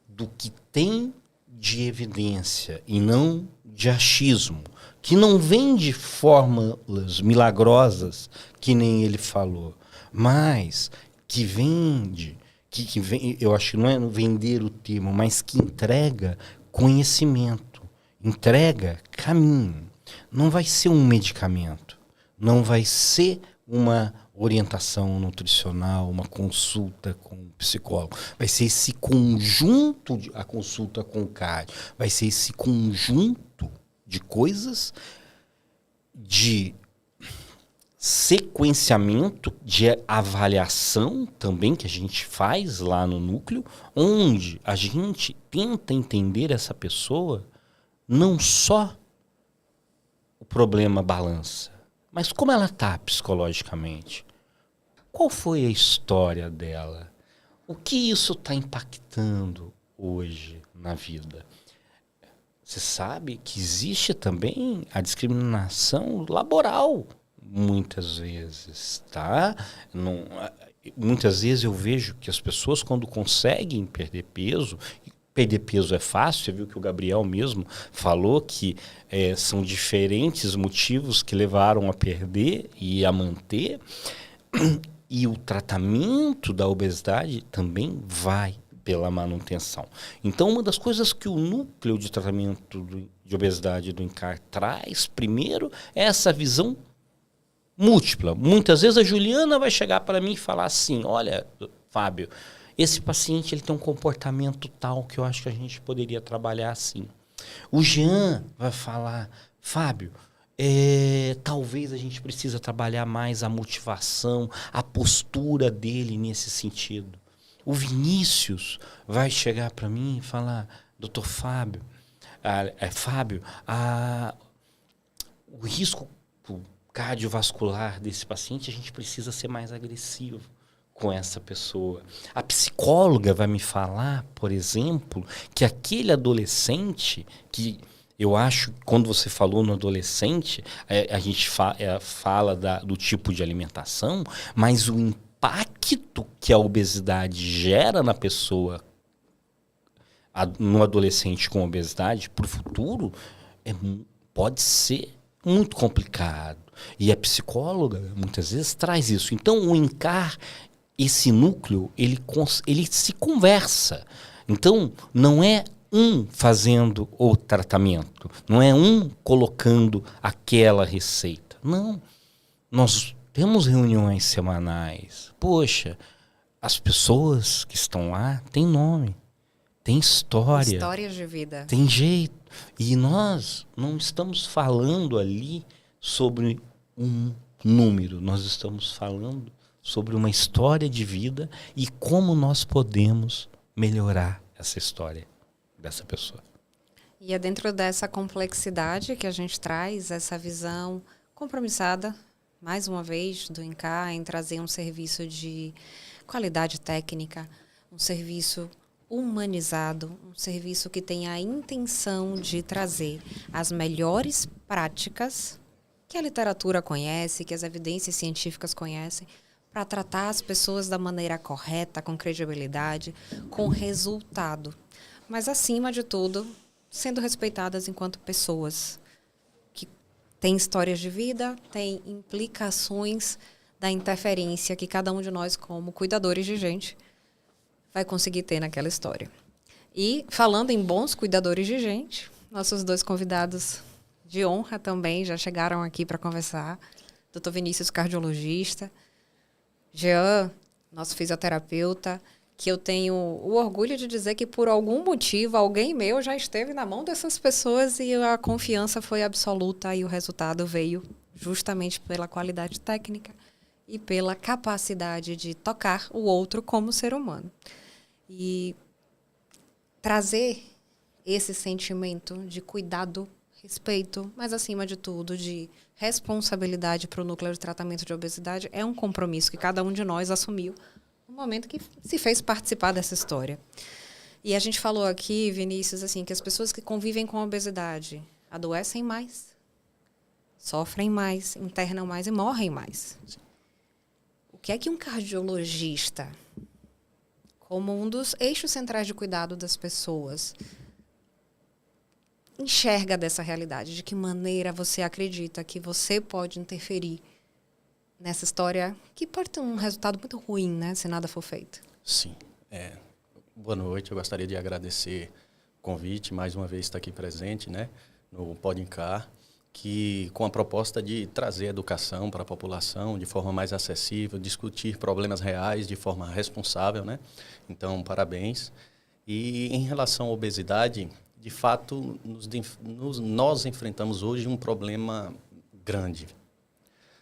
do que tem de evidência e não de achismo, que não vem de fórmulas milagrosas, que nem ele falou, mas que vende, que vem, eu acho que não é vender o termo, mas que entrega conhecimento, entrega caminho. Não vai ser um medicamento, não vai ser uma orientação nutricional, uma consulta com um psicólogo. Vai ser esse conjunto, a consulta com o cardio, vai ser esse conjunto de coisas, de sequenciamento, de avaliação também que a gente faz lá no núcleo, onde a gente tenta entender essa pessoa, não só o problema balança, mas como ela está psicologicamente? Qual foi a história dela? O que isso está impactando hoje na vida? Você sabe que existe também a discriminação laboral, muitas vezes, tá? Não, muitas vezes eu vejo que as pessoas, quando conseguem perder peso é fácil, você viu que o Gabriel mesmo falou que são diferentes motivos que levaram a perder e a manter. E o tratamento da obesidade também vai pela manutenção. Então, uma das coisas que o núcleo de tratamento de obesidade do INCAR traz, primeiro, é essa visão múltipla. Muitas vezes a Juliana vai chegar para mim e falar assim, olha, Fábio, esse paciente ele tem um comportamento tal que eu acho que a gente poderia trabalhar assim. O Jean vai falar, Fábio, talvez a gente precisa trabalhar mais a motivação, a postura dele nesse sentido. O Vinícius vai chegar para mim e falar, doutor Fábio, o risco cardiovascular desse paciente, a gente precisa ser mais agressivo com essa pessoa. A psicóloga vai me falar, por exemplo, que aquele adolescente que eu acho, quando você falou no adolescente, a gente fala do tipo de alimentação, mas o impacto que a obesidade gera na pessoa, no adolescente com obesidade, para o futuro, pode ser muito complicado. E a psicóloga, muitas vezes, traz isso. Então, o INCAR, esse núcleo, ele se conversa. Então, não é um fazendo o tratamento, não é um colocando aquela receita. Não. Nós temos reuniões semanais. Poxa, as pessoas que estão lá têm nome, têm história. Histórias de vida. Tem jeito. E nós não estamos falando ali sobre um número, nós estamos falando sobre uma história de vida e como nós podemos melhorar essa história dessa pessoa. E é dentro dessa complexidade que a gente traz essa visão compromissada, mais uma vez, do INCAR em trazer um serviço de qualidade técnica, um serviço humanizado, um serviço que tem a intenção de trazer as melhores práticas que a literatura conhece, que as evidências científicas conhecem, para tratar as pessoas da maneira correta, com credibilidade, com resultado. Mas, acima de tudo, sendo respeitadas enquanto pessoas que têm histórias de vida, têm implicações da interferência que cada um de nós, como cuidadores de gente, vai conseguir ter naquela história. E, falando em bons cuidadores de gente, nossos dois convidados de honra também já chegaram aqui para conversar. Dr. Vinícius, cardiologista. Jean, nosso fisioterapeuta, que eu tenho o orgulho de dizer que, por algum motivo, alguém meu já esteve na mão dessas pessoas e a confiança foi absoluta e o resultado veio justamente pela qualidade técnica e pela capacidade de tocar o outro como ser humano. E trazer esse sentimento de cuidado, respeito, mas acima de tudo de responsabilidade para o núcleo de tratamento de obesidade é um compromisso que cada um de nós assumiu no momento que se fez participar dessa história. E a gente falou aqui, Vinícius, assim, que as pessoas que convivem com a obesidade adoecem mais, sofrem mais, internam mais e morrem mais. O que é que um cardiologista, como um dos eixos centrais de cuidado das pessoas, enxerga dessa realidade? De que maneira você acredita que você pode interferir nessa história que pode ter um resultado muito ruim, né, se nada for feito? Sim. Boa noite, eu gostaria de agradecer o convite, mais uma vez estar aqui presente, né, no Podincar, que com a proposta de trazer educação para a população de forma mais acessível, discutir problemas reais de forma responsável, né? Então, parabéns. E em relação à obesidade, de fato, nós enfrentamos hoje um problema grande.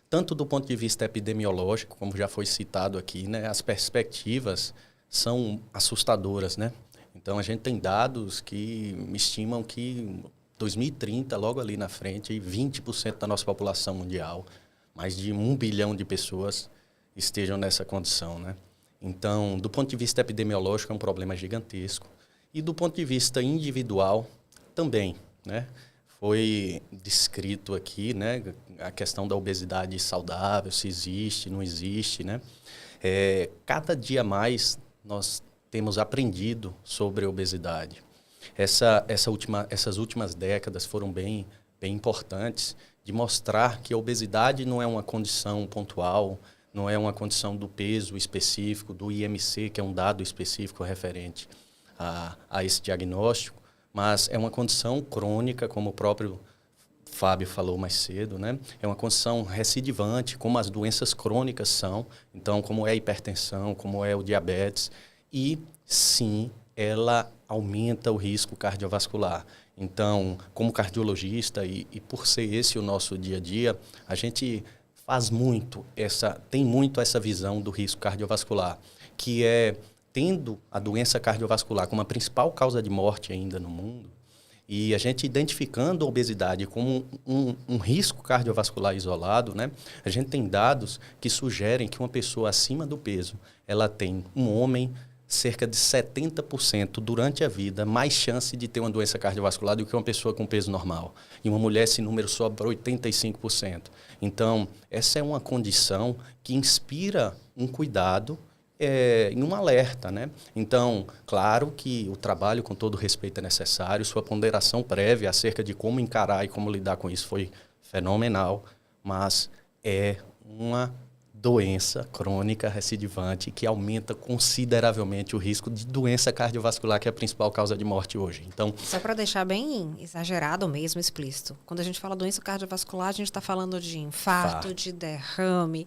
Tanto do ponto de vista epidemiológico, como já foi citado aqui, né, as perspectivas são assustadoras, né? Então, a gente tem dados que estimam que 2030, logo ali na frente, 20% da nossa população mundial, mais de 1 bilhão de pessoas, estejam nessa condição, né? Então, do ponto de vista epidemiológico, é um problema gigantesco. E do ponto de vista individual, também, né? Foi descrito aqui, né, a questão da obesidade saudável, se existe, não existe, né? Cada dia mais nós temos aprendido sobre a obesidade. Essas últimas décadas foram bem importantes de mostrar que a obesidade não é uma condição pontual, não é uma condição do peso específico, do IMC, que é um dado específico referente a esse diagnóstico, mas é uma condição crônica, como o próprio Fábio falou mais cedo, né? É uma condição recidivante, como as doenças crônicas são, então como é a hipertensão, como é o diabetes, e sim, ela aumenta o risco cardiovascular. Então, como cardiologista, e por ser esse o nosso dia a dia, a gente tem muito essa visão do risco cardiovascular, que é tendo a doença cardiovascular como a principal causa de morte ainda no mundo, e a gente identificando a obesidade como um risco cardiovascular isolado, né? A gente tem dados que sugerem que uma pessoa acima do peso, ela tem, um homem, cerca de 70% durante a vida mais chance de ter uma doença cardiovascular do que uma pessoa com peso normal. E uma mulher, esse número sobe para 85%. Então, essa é uma condição que inspira um cuidado e um alerta, né? Então, claro que o trabalho, com todo respeito, é necessário, sua ponderação prévia acerca de como encarar e como lidar com isso foi fenomenal, mas é uma doença crônica recidivante que aumenta consideravelmente o risco de doença cardiovascular, que é a principal causa de morte hoje. Então, só para deixar bem exagerado mesmo, explícito, quando a gente fala doença cardiovascular, a gente está falando de infarto, de derrame,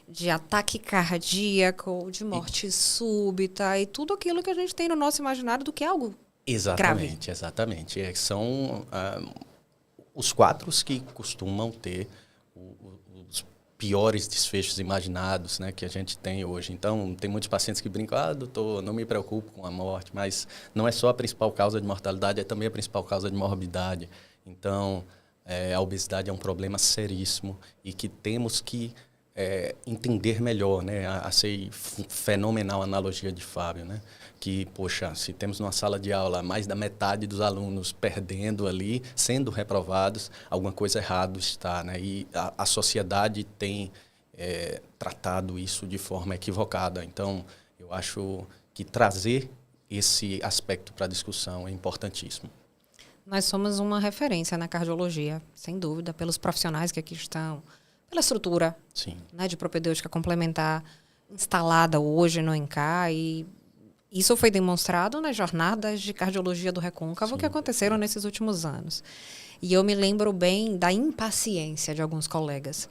de ataque cardíaco, de morte súbita e tudo aquilo que a gente tem no nosso imaginário do que é algo grave. Exatamente. São os quadros que costumam ter os piores desfechos imaginados, né, que a gente tem hoje. Então, tem muitos pacientes que brincam, doutor, não me preocupo com a morte, mas não é só a principal causa de mortalidade, é também a principal causa de morbidade. Então, a obesidade é um problema seríssimo e que temos que entender melhor, né? Achei fenomenal a analogia de Fábio, né? Que, poxa, se temos numa sala de aula mais da metade dos alunos perdendo ali, sendo reprovados, alguma coisa errada está, né? E a sociedade tem tratado isso de forma equivocada. Então, eu acho que trazer esse aspecto para a discussão é importantíssimo. Nós somos uma referência na cardiologia, sem dúvida, pelos profissionais que aqui estão, pela estrutura, né, de propedêutica complementar instalada hoje no ENCAR, e isso foi demonstrado nas jornadas de cardiologia do Recôncavo que aconteceram nesses últimos anos. E eu me lembro bem da impaciência de alguns colegas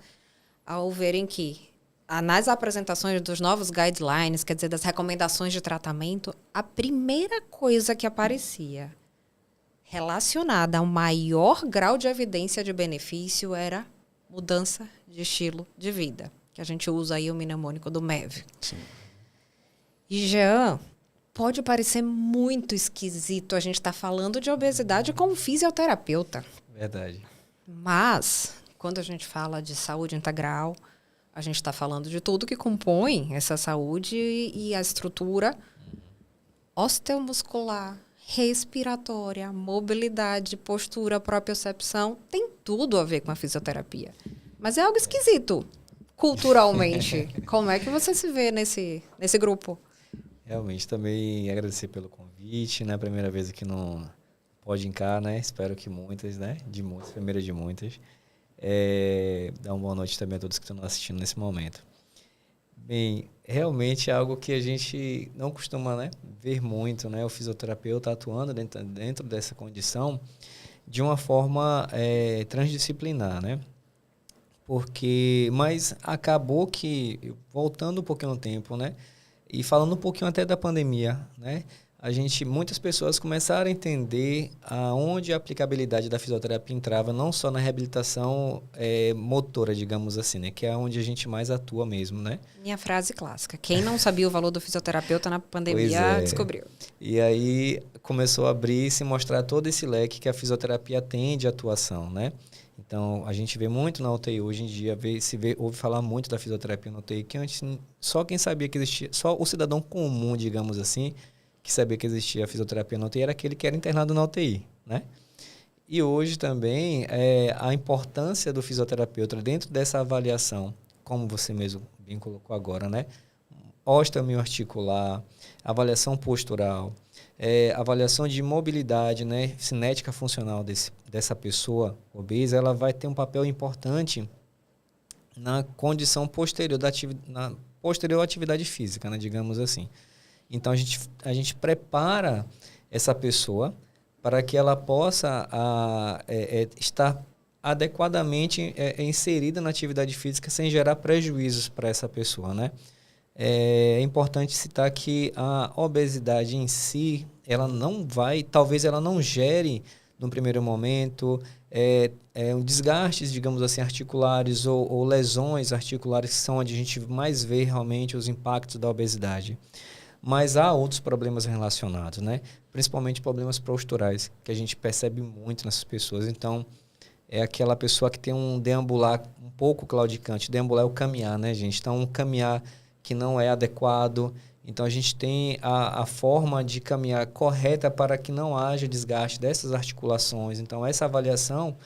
ao verem que, nas apresentações dos novos guidelines, quer dizer, das recomendações de tratamento, a primeira coisa que aparecia relacionada ao maior grau de evidência de benefício era mudança de estilo de vida, que a gente usa aí o mnemônico do MEV. Sim. E, Jean, pode parecer muito esquisito a gente estar falando de obesidade com um fisioterapeuta. Verdade. Mas, quando a gente fala de saúde integral, a gente está falando de tudo que compõe essa saúde e a estrutura osteomuscular, respiratória, mobilidade, postura, propriocepção. Tem tudo a ver com a fisioterapia. Mas é algo esquisito, culturalmente. Como é que você se vê nesse grupo? Realmente, também agradecer pelo convite, né? Primeira vez aqui no Pode Encar, né? Espero que muitas, né? De muitas, primeira de muitas. Dar uma boa noite também a todos que estão nos assistindo nesse momento. Bem, realmente é algo que a gente não costuma, né, ver muito, né? O fisioterapeuta atuando dentro dessa condição de uma forma transdisciplinar, né? Mas acabou que, voltando um pouquinho no tempo, né? E falando um pouquinho até da pandemia, né? Muitas pessoas começaram a entender aonde a aplicabilidade da fisioterapia entrava, não só na reabilitação motora, digamos assim, né? Que é onde a gente mais atua mesmo, né? Minha frase clássica. Quem não sabia o valor do fisioterapeuta na pandemia, descobriu. E aí começou a abrir e se mostrar todo esse leque que a fisioterapia tem de atuação, né? Então, a gente vê muito na UTI hoje em dia, ouve falar muito da fisioterapia na UTI, que antes só quem sabia que existia, só o cidadão comum, digamos assim, que sabia que existia a fisioterapia na UTI era aquele que era internado na UTI, né? E hoje também a importância do fisioterapeuta dentro dessa avaliação, como você mesmo bem colocou agora, né? Osteomioarticular, avaliação postural, avaliação de mobilidade, né? Cinética funcional dessa pessoa obesa, ela vai ter um papel importante na condição posterior à atividade física, né? Digamos assim. Então, a gente prepara essa pessoa para que ela possa estar adequadamente inserida na atividade física sem gerar prejuízos para essa pessoa, né? É importante citar que a obesidade em si, talvez ela não gere, no primeiro momento, desgastes, digamos assim, articulares ou lesões articulares, que são onde a gente mais vê realmente os impactos da obesidade. Mas há outros problemas relacionados, né? Principalmente problemas posturais, que a gente percebe muito nessas pessoas. Então, é aquela pessoa que tem um deambular um pouco claudicante. Deambular é o caminhar, né, gente? Então, um caminhar que não é adequado. Então, a gente tem a forma de caminhar correta para que não haja desgaste dessas articulações. Então, essa avaliação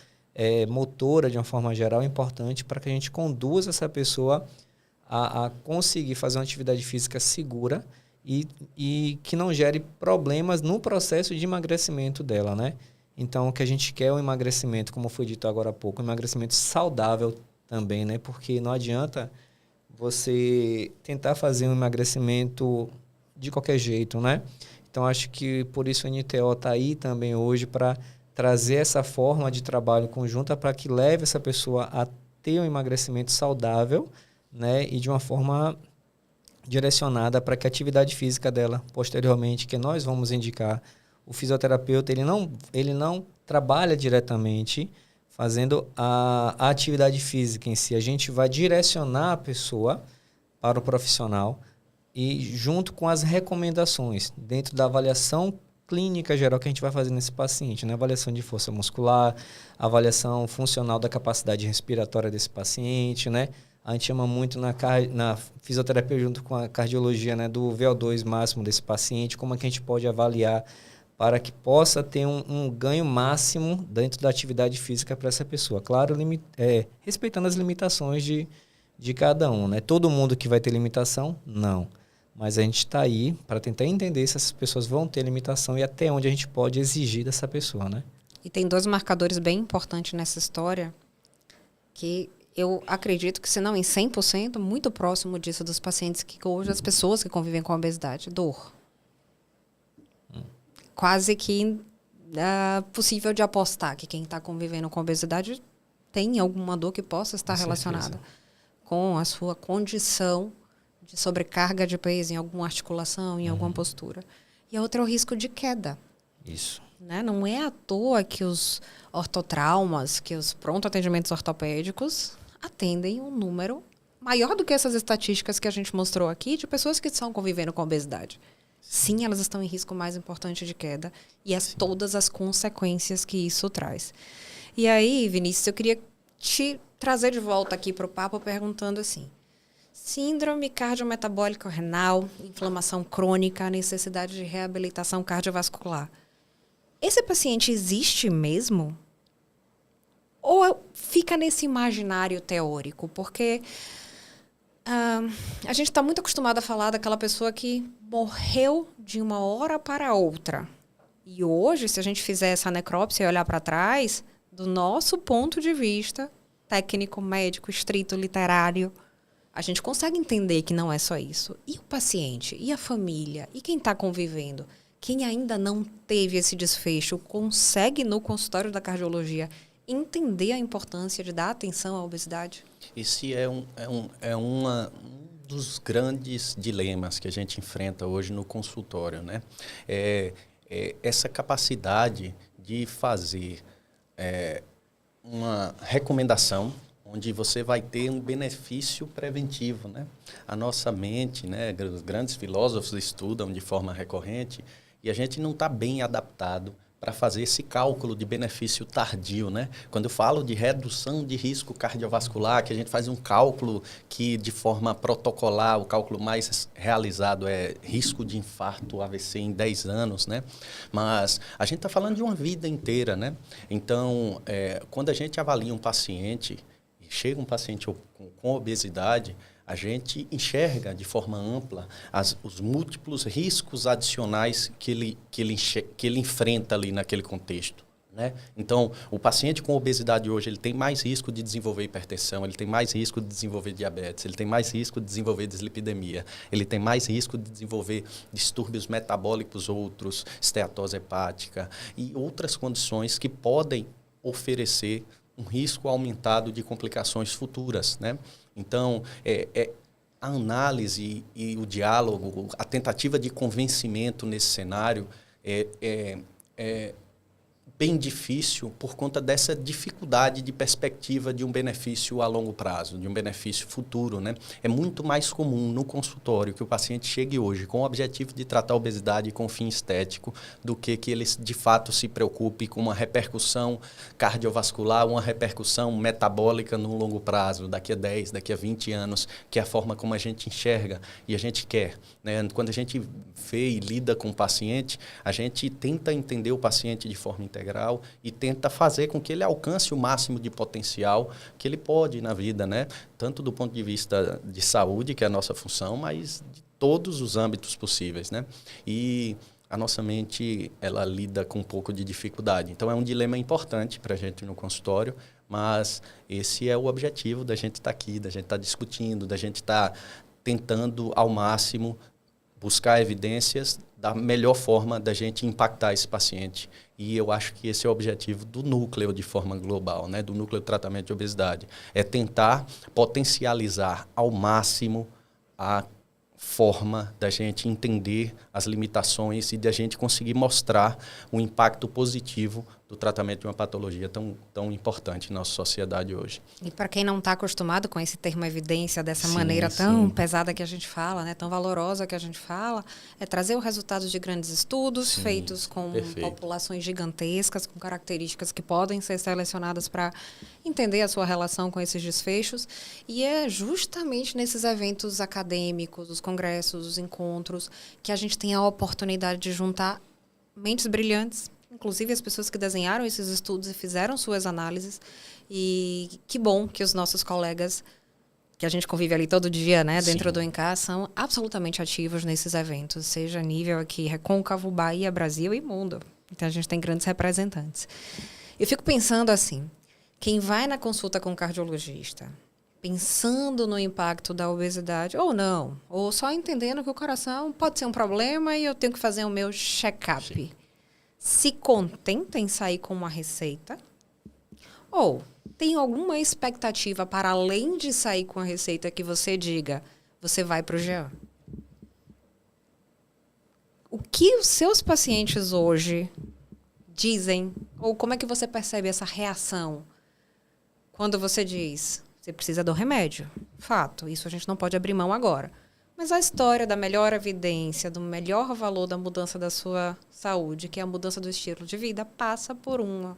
motora, de uma forma geral, é importante para que a gente conduza essa pessoa a conseguir fazer uma atividade física segura e que não gere problemas no processo de emagrecimento dela, né? Então, o que a gente quer é um emagrecimento, como foi dito agora há pouco, um emagrecimento saudável também, né? Porque não adianta você tentar fazer um emagrecimento de qualquer jeito, né? Então, acho que por isso o NTO está aí também hoje para trazer essa forma de trabalho conjunta para que leve essa pessoa a ter um emagrecimento saudável, né? E de uma forma direcionada para que a atividade física dela, posteriormente, que nós vamos indicar, o fisioterapeuta, ele não trabalha diretamente fazendo a atividade física em si. A gente vai direcionar a pessoa para o profissional e junto com as recomendações, dentro da avaliação clínica geral que a gente vai fazer nesse paciente, né? Avaliação de força muscular, avaliação funcional da capacidade respiratória desse paciente, né? A gente chama muito na fisioterapia junto com a cardiologia, né, do VO2 máximo desse paciente, como é que a gente pode avaliar para que possa ter um ganho máximo dentro da atividade física para essa pessoa. Claro, respeitando as limitações de cada um, né? Todo mundo que vai ter limitação, não. Mas a gente está aí para tentar entender se essas pessoas vão ter limitação e até onde a gente pode exigir dessa pessoa, né? E tem 2 marcadores bem importantes nessa história que eu acredito que, se não em 100%, muito próximo disso dos pacientes que hoje, as pessoas que convivem com a obesidade, dor. Quase que possível de apostar que quem está convivendo com a obesidade tem alguma dor que possa estar relacionada com a sua condição de sobrecarga de peso em alguma articulação, em alguma postura. E a outra é o risco de queda. Isso. Né? Não é à toa que os ortotraumas, que os pronto-atendimentos ortopédicos atendem um número maior do que essas estatísticas que a gente mostrou aqui de pessoas que estão convivendo com obesidade. Sim, elas estão em risco mais importante de queda e todas as consequências que isso traz. E aí, Vinícius, eu queria te trazer de volta aqui para o papo perguntando assim, síndrome cardiometabólica renal, inflamação crônica, necessidade de reabilitação cardiovascular. Esse paciente existe mesmo? Ou fica nesse imaginário teórico? Porque a gente está muito acostumado a falar daquela pessoa que morreu de uma hora para outra. E hoje, se a gente fizer essa necrópsia e olhar para trás, do nosso ponto de vista, técnico, médico, estrito, literário, a gente consegue entender que não é só isso. E o paciente? E a família? E quem está convivendo? Quem ainda não teve esse desfecho consegue, no consultório da cardiologia, entender a importância de dar atenção à obesidade? Esse é um dos grandes dilemas que a gente enfrenta hoje no consultório, né? Essa capacidade de fazer uma recomendação onde você vai ter um benefício preventivo, né? A nossa mente, né? Os grandes filósofos estudam de forma recorrente e a gente não está bem adaptado para fazer esse cálculo de benefício tardio, né? Quando eu falo de redução de risco cardiovascular, que a gente faz um cálculo que, de forma protocolar, o cálculo mais realizado é risco de infarto AVC em 10 anos, né? Mas a gente está falando de uma vida inteira, né? Então, quando a gente avalia um paciente, chega um paciente com obesidade, a gente enxerga de forma ampla os múltiplos riscos adicionais que ele enfrenta ali naquele contexto, né? Então, o paciente com obesidade hoje ele tem mais risco de desenvolver hipertensão, ele tem mais risco de desenvolver diabetes, ele tem mais risco de desenvolver dislipidemia, ele tem mais risco de desenvolver distúrbios metabólicos outros, esteatose hepática e outras condições que podem oferecer um risco aumentado de complicações futuras, né? Então, a análise e o diálogo, a tentativa de convencimento nesse cenário é bem difícil por conta dessa dificuldade de perspectiva de um benefício a longo prazo, de um benefício futuro, né? É muito mais comum no consultório que o paciente chegue hoje com o objetivo de tratar a obesidade com fim estético do que ele de fato se preocupe com uma repercussão cardiovascular, uma repercussão metabólica no longo prazo, daqui a 10, daqui a 20 anos, que é a forma como a gente enxerga e a gente quer, né? Quando a gente vê e lida com o paciente, a gente tenta entender o paciente de forma integral e tenta fazer com que ele alcance o máximo de potencial que ele pode na vida, né? Tanto do ponto de vista de saúde, que é a nossa função, mas de todos os âmbitos possíveis, né? E a nossa mente, ela lida com um pouco de dificuldade. Então, é um dilema importante para a gente no consultório, mas esse é o objetivo da gente estar aqui, da gente estar discutindo, da gente estar tentando ao máximo buscar evidências da melhor forma da gente impactar esse paciente. E eu acho que esse é o objetivo do núcleo de forma global, né? Do núcleo de tratamento de obesidade. É tentar potencializar ao máximo a forma da gente entender as limitações e da gente conseguir mostrar o impacto positivo do tratamento de uma patologia tão importante na nossa sociedade hoje. E para quem não está acostumado com esse termo evidência dessa maneira tão pesada que a gente fala, né, tão valorosa que a gente fala, é trazer os resultados de grandes estudos feitos com populações gigantescas, com características que podem ser selecionadas para entender a sua relação com esses desfechos. E é justamente nesses eventos acadêmicos, os congressos, os encontros, que a gente tem a oportunidade de juntar mentes brilhantes, inclusive as pessoas que desenharam esses estudos e fizeram suas análises. E que bom que os nossos colegas, que a gente convive ali todo dia, né, dentro do INCAR, são absolutamente ativos nesses eventos, seja a nível aqui Recôncavo, Bahia, Brasil e mundo. Então, a gente tem grandes representantes. Eu fico pensando assim, quem vai na consulta com o cardiologista, pensando no impacto da obesidade, ou não, ou só entendendo que o coração pode ser um problema e eu tenho que fazer o meu check-up, se contenta em sair com uma receita? Ou tem alguma expectativa para além de sair com a receita que você diga, você vai para o Jean? O que os seus pacientes hoje dizem, ou como é que você percebe essa reação quando você diz, você precisa do remédio? Fato, isso a gente não pode abrir mão agora. Mas a história da melhor evidência, do melhor valor da mudança da sua saúde, que é a mudança do estilo de vida, passa por uma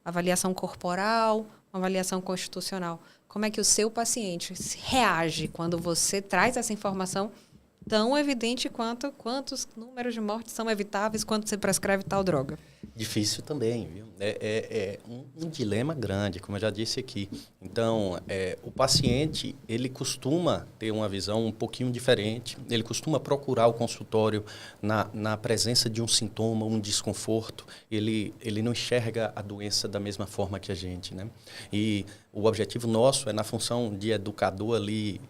avaliação corporal, uma avaliação constitucional. Como é que o seu paciente reage quando você traz essa informação tão evidente quanto quantos números de mortes são evitáveis quando você prescreve tal droga? Difícil também, viu? É um dilema grande, como eu já disse aqui. Então, o paciente, ele costuma ter uma visão um pouquinho diferente, ele costuma procurar o consultório na presença de um sintoma, um desconforto, ele não enxerga a doença da mesma forma que a gente, né? E o objetivo nosso é, na função de educador ali,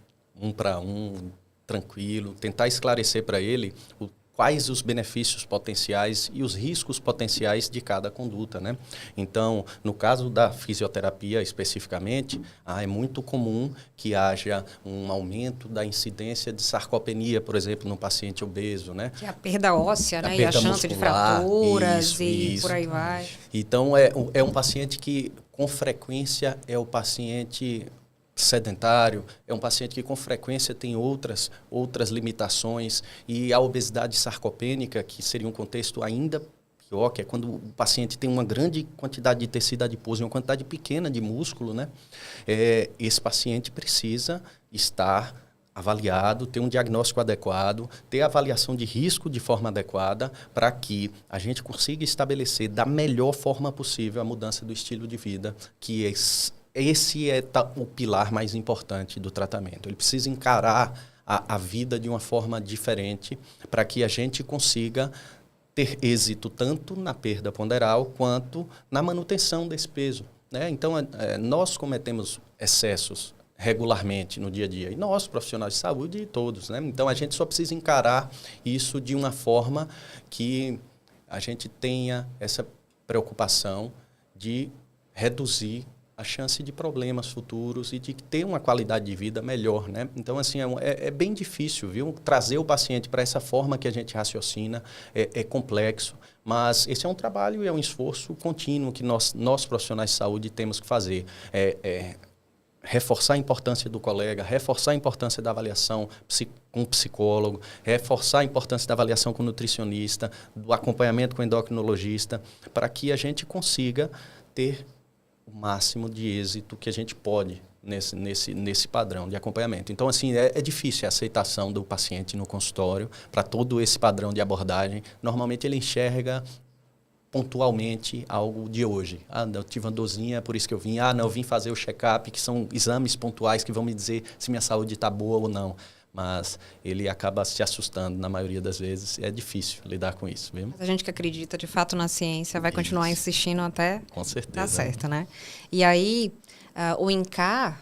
1 para 1, tranquilo, tentar esclarecer para ele quais os benefícios potenciais e os riscos potenciais de cada conduta, né? Então, no caso da fisioterapia especificamente, é muito comum que haja um aumento da incidência de sarcopenia, por exemplo, no paciente obeso, né? Que é a perda óssea, né? E a perda chance de muscular, fraturas isso, e isso. por aí vai. Então, é um paciente que, com frequência, é o paciente sedentário, é um paciente que com frequência tem outras limitações, e a obesidade sarcopênica, que seria um contexto ainda pior, que é quando o paciente tem uma grande quantidade de tecido adiposo e uma quantidade pequena de músculo, né? Esse paciente precisa estar avaliado, ter um diagnóstico adequado, ter avaliação de risco de forma adequada, para que a gente consiga estabelecer da melhor forma possível a mudança do estilo de vida, que esse é o pilar mais importante do tratamento. Ele precisa encarar a vida de uma forma diferente para que a gente consiga ter êxito tanto na perda ponderal quanto na manutenção desse peso, né? Então, nós cometemos excessos regularmente no dia a dia, e nós, profissionais de saúde, e todos, né? Então, a gente só precisa encarar isso de uma forma que a gente tenha essa preocupação de reduzir a chance de problemas futuros e de ter uma qualidade de vida melhor, né? Então, assim, é bem difícil, viu? Trazer o paciente para essa forma que a gente raciocina é complexo, mas esse é um trabalho e é um esforço contínuo que nós profissionais de saúde temos que fazer. Reforçar a importância do colega, reforçar a importância da avaliação com o psicólogo, reforçar a importância da avaliação com o nutricionista, do acompanhamento com o endocrinologista, para que a gente consiga ter o máximo de êxito que a gente pode nesse padrão de acompanhamento. Então, assim, é difícil a aceitação do paciente no consultório para todo esse padrão de abordagem. Normalmente ele enxerga pontualmente algo de hoje. Eu tive uma dorzinha, por isso que eu vim. Não, eu vim fazer o check-up, que são exames pontuais que vão me dizer se minha saúde está boa ou não. Mas ele acaba se assustando na maioria das vezes. É difícil lidar com isso, viu? Mas a gente que acredita de fato na ciência vai continuar insistindo até com certeza, dar certo, né? E aí, o INCAR,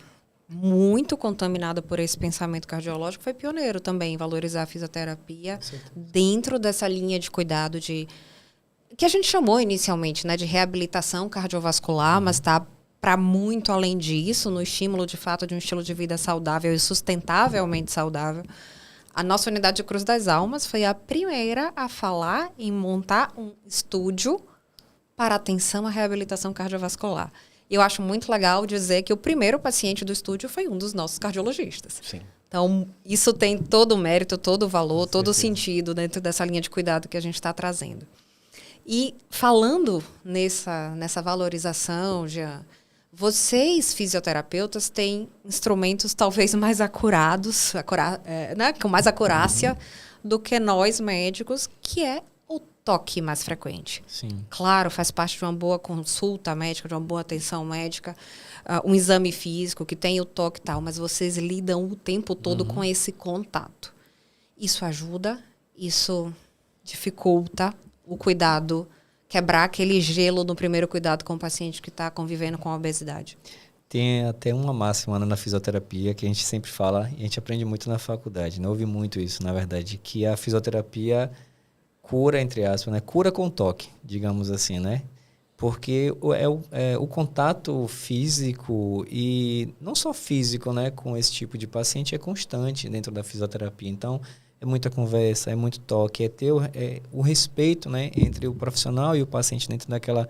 muito contaminado por esse pensamento cardiológico, foi pioneiro também em valorizar a fisioterapia dentro dessa linha de cuidado que a gente chamou inicialmente, né, de reabilitação cardiovascular, mas está para muito além disso, no estímulo de fato de um estilo de vida saudável e sustentavelmente saudável. A nossa unidade de Cruz das Almas foi a primeira a falar em montar um estúdio para atenção à reabilitação cardiovascular. E eu acho muito legal dizer que o primeiro paciente do estúdio foi um dos nossos cardiologistas. Sim. Então, isso tem todo o mérito, todo o valor, todo o sentido dentro dessa linha de cuidado que a gente está trazendo. E falando nessa valorização, Jean, vocês, fisioterapeutas, têm instrumentos talvez mais acurados, né, com mais acurácia do que nós, médicos, que é o toque mais frequente. Sim. Claro, faz parte de uma boa consulta médica, de uma boa atenção médica, um exame físico que tem o toque e tal, mas vocês lidam o tempo todo com esse contato. Isso ajuda, isso dificulta o cuidado, quebrar aquele gelo no primeiro cuidado com o paciente que está convivendo com a obesidade. Tem até uma máxima na fisioterapia que a gente sempre fala, e a gente aprende muito na faculdade, né? Ouvi muito isso, na verdade, que a fisioterapia cura, entre aspas, né? Cura com toque, digamos assim, né? Porque o contato físico, e não só físico, né, com esse tipo de paciente, é constante dentro da fisioterapia. Então, é muita conversa, é muito toque, é ter o respeito, né, entre o profissional e o paciente dentro daquela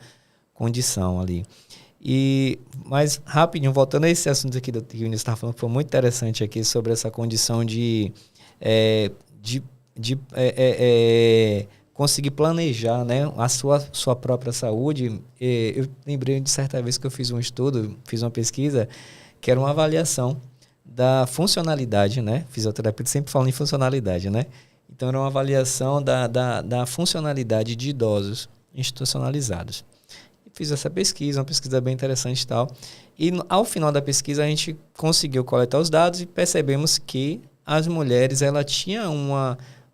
condição ali. Mas, rapidinho, voltando a esse assunto aqui que o Vinícius estava falando, que foi muito interessante aqui sobre essa condição de conseguir planejar, né, a sua própria saúde. Eu lembrei de certa vez que eu fiz um estudo, fiz uma pesquisa, que era uma avaliação da funcionalidade, né? Fisioterapia sempre fala em funcionalidade, né? Então, era uma avaliação da funcionalidade de idosos institucionalizados. Fiz essa pesquisa, uma pesquisa bem interessante e tal. E ao final da pesquisa, a gente conseguiu coletar os dados e percebemos que as mulheres, ela tinham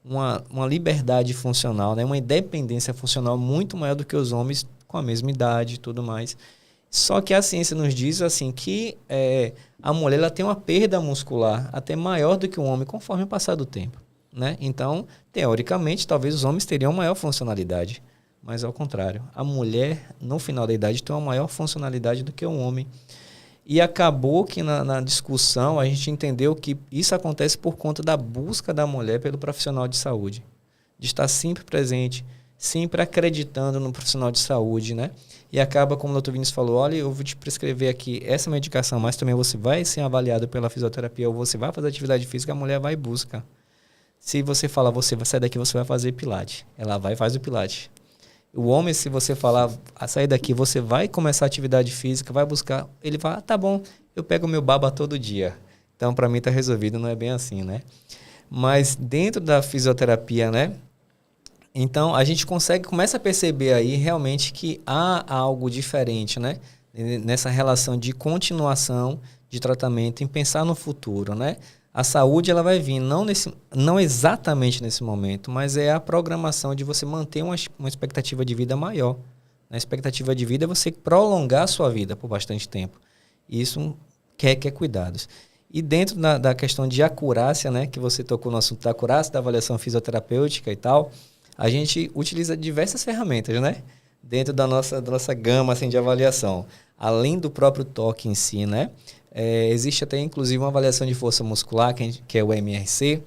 uma liberdade funcional, né? Uma independência funcional muito maior do que os homens com a mesma idade e tudo mais. Só que a ciência nos diz assim que a mulher ela tem uma perda muscular até maior do que o homem conforme o passar do tempo, né? Então, teoricamente, talvez os homens teriam maior funcionalidade, mas ao contrário, a mulher no final da idade tem uma maior funcionalidade do que o homem. E acabou que na discussão a gente entendeu que isso acontece por conta da busca da mulher pelo profissional de saúde, de estar sempre presente, sempre acreditando no profissional de saúde, né? E acaba, como o Dr. Vinícius falou, olha, eu vou te prescrever aqui essa medicação, mas também você vai ser avaliado pela fisioterapia ou você vai fazer atividade física, a mulher vai e busca. Se você falar, você vai sair daqui, você vai fazer pilates. Ela vai e faz o pilates. O homem, se você falar, a sair daqui, você vai começar a atividade física, vai buscar, ele vai, tá bom, eu pego meu baba todo dia. Então, para mim, tá resolvido, não é bem assim, né? Mas dentro da fisioterapia, né? Então, a gente começa a perceber aí realmente que há algo diferente, né? Nessa relação de continuação de tratamento, em pensar no futuro, né? A saúde ela vai vir não exatamente nesse momento, mas é a programação de você manter uma expectativa de vida maior. A expectativa de vida é você prolongar a sua vida por bastante tempo. Isso quer cuidados. E dentro da questão de acurácia, né, que você tocou no assunto da acurácia, da avaliação fisioterapêutica e tal, a gente utiliza diversas ferramentas, né? Dentro da nossa gama assim, de avaliação. Além do próprio toque em si, né? Existe até, inclusive, uma avaliação de força muscular, que é o MRC,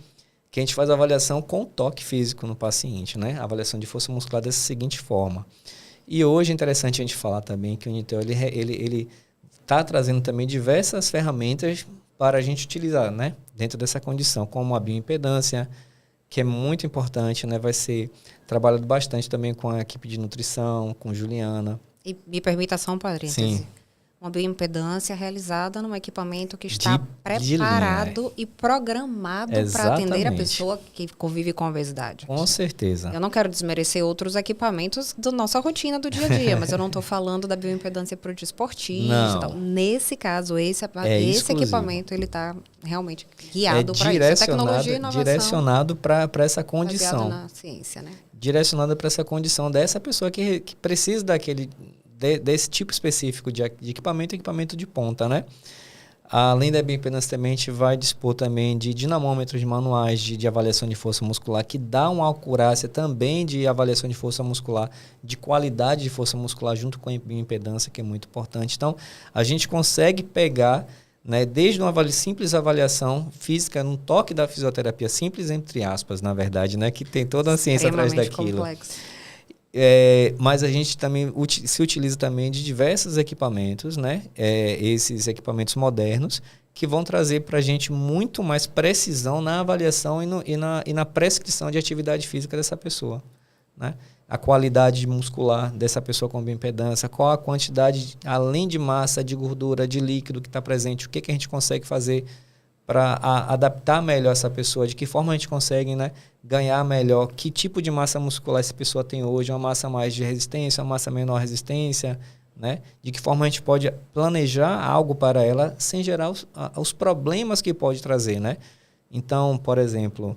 que a gente faz a avaliação com toque físico no paciente, né? A avaliação de força muscular dessa seguinte forma. E hoje é interessante a gente falar também que o Unitel ele está trazendo também diversas ferramentas para a gente utilizar, né? Dentro dessa condição, como a bioimpedância, que é muito importante, né? Vai ser trabalhado bastante também com a equipe de nutrição, com Juliana. E me permita só um parêntese. Sim. Uma bioimpedância realizada num equipamento que está preparado e programado para atender a pessoa que convive com obesidade. Com certeza. Eu não quero desmerecer outros equipamentos da nossa rotina do dia a dia, mas eu não estou falando da bioimpedância para o desportista. Então, nesse caso, esse equipamento ele está realmente guiado para isso. É tecnologia e inovação. Direcionado para essa condição. Baseado na ciência, né? Direcionado para essa condição dessa pessoa que precisa desse tipo específico de equipamento de ponta, né? Além da bioimpedância também, a gente vai dispor também de dinamômetros manuais de avaliação de força muscular, que dá uma acurácia também de avaliação de força muscular, de qualidade de força muscular junto com a bioimpedância, que é muito importante. Então, a gente consegue pegar, né, desde uma simples avaliação física, no toque da fisioterapia, simples entre aspas, na verdade, né, que tem toda a ciência atrás daquilo. Complexo. Mas a gente também se utiliza também de diversos equipamentos, né? Esses equipamentos modernos, que vão trazer para a gente muito mais precisão na avaliação e na prescrição de atividade física dessa pessoa, né? A qualidade muscular dessa pessoa com bioimpedância, qual a quantidade, além de massa, de gordura, de líquido que está presente, o que a gente consegue fazer para adaptar melhor essa pessoa, de que forma a gente consegue, né, ganhar melhor, que tipo de massa muscular essa pessoa tem hoje, uma massa mais de resistência, uma massa menor resistência, né, de que forma a gente pode planejar algo para ela sem gerar os problemas que pode trazer, né. Então, por exemplo,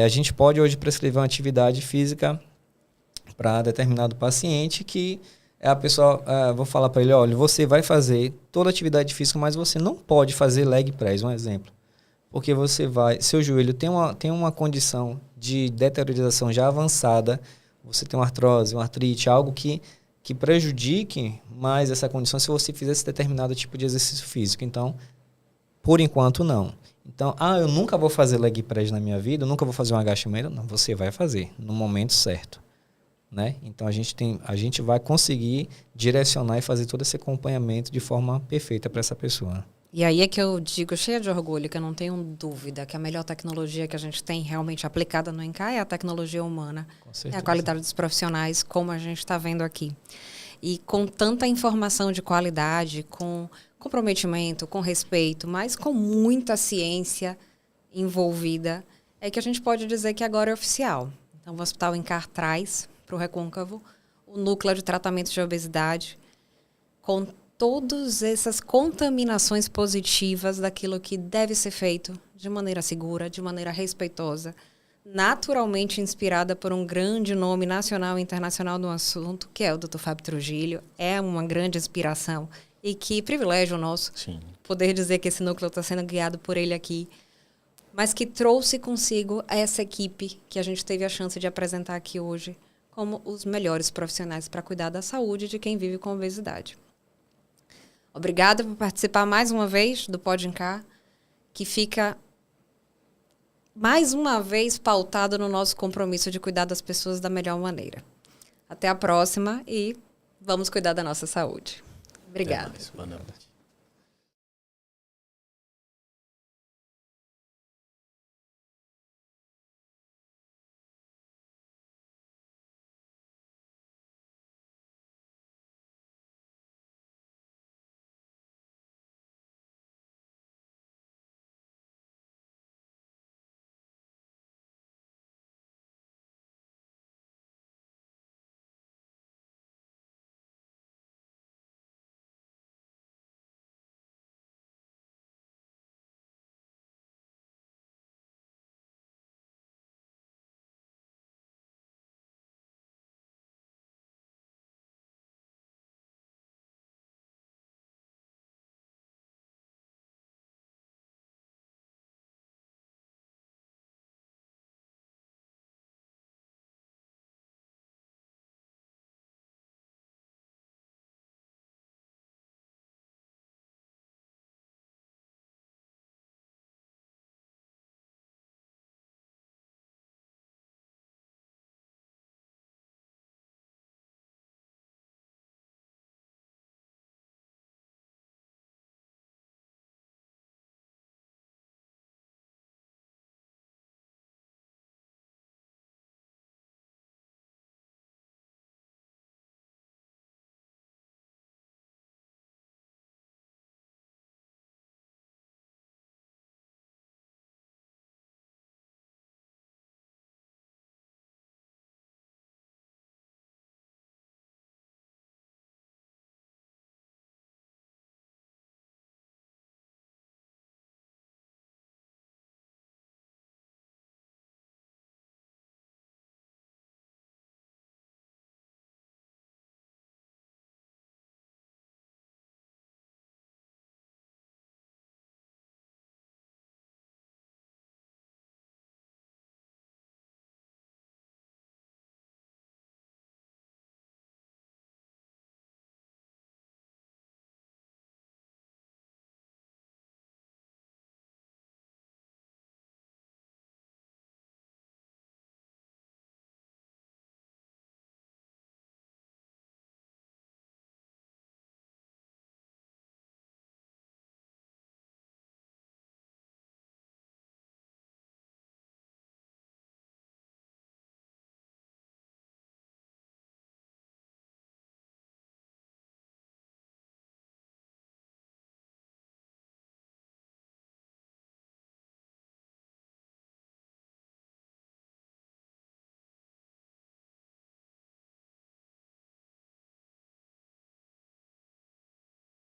a gente pode hoje prescrever uma atividade física para determinado paciente que a pessoa, vou falar para ele, olha, você vai fazer toda atividade física, mas você não pode fazer leg press, um exemplo. Porque seu joelho tem uma condição de deteriorização já avançada, você tem uma artrose, uma artrite, algo que prejudique mais essa condição se você fizer esse determinado tipo de exercício físico. Então, por enquanto, não. Então, eu nunca vou fazer leg press na minha vida, eu nunca vou fazer um agachamento. Não, você vai fazer no momento certo, né? Então, a gente vai conseguir direcionar e fazer todo esse acompanhamento de forma perfeita para essa pessoa. E aí é que eu digo, cheia de orgulho, que eu não tenho dúvida que a melhor tecnologia que a gente tem realmente aplicada no INCAR é a tecnologia humana. Com É certeza. a qualidade dos profissionais, como a gente está vendo aqui. E com tanta informação de qualidade, com comprometimento, com respeito, mas com muita ciência envolvida, é que a gente pode dizer que agora é oficial. Então, o Hospital INCAR traz para o Recôncavo o núcleo de tratamento de obesidade com todas essas contaminações positivas daquilo que deve ser feito de maneira segura, de maneira respeitosa, naturalmente inspirada por um grande nome nacional e internacional no assunto, que é o Dr. Fábio Trujillo. É uma grande inspiração e que privilégio nosso Sim. poder dizer que esse núcleo está sendo guiado por ele aqui, mas que trouxe consigo essa equipe que a gente teve a chance de apresentar aqui hoje como os melhores profissionais para cuidar da saúde de quem vive com obesidade. Obrigada por participar mais uma vez do Pode INCAR, que fica mais uma vez pautado no nosso compromisso de cuidar das pessoas da melhor maneira. Até a próxima e vamos cuidar da nossa saúde. Obrigada. Até mais. Boa noite.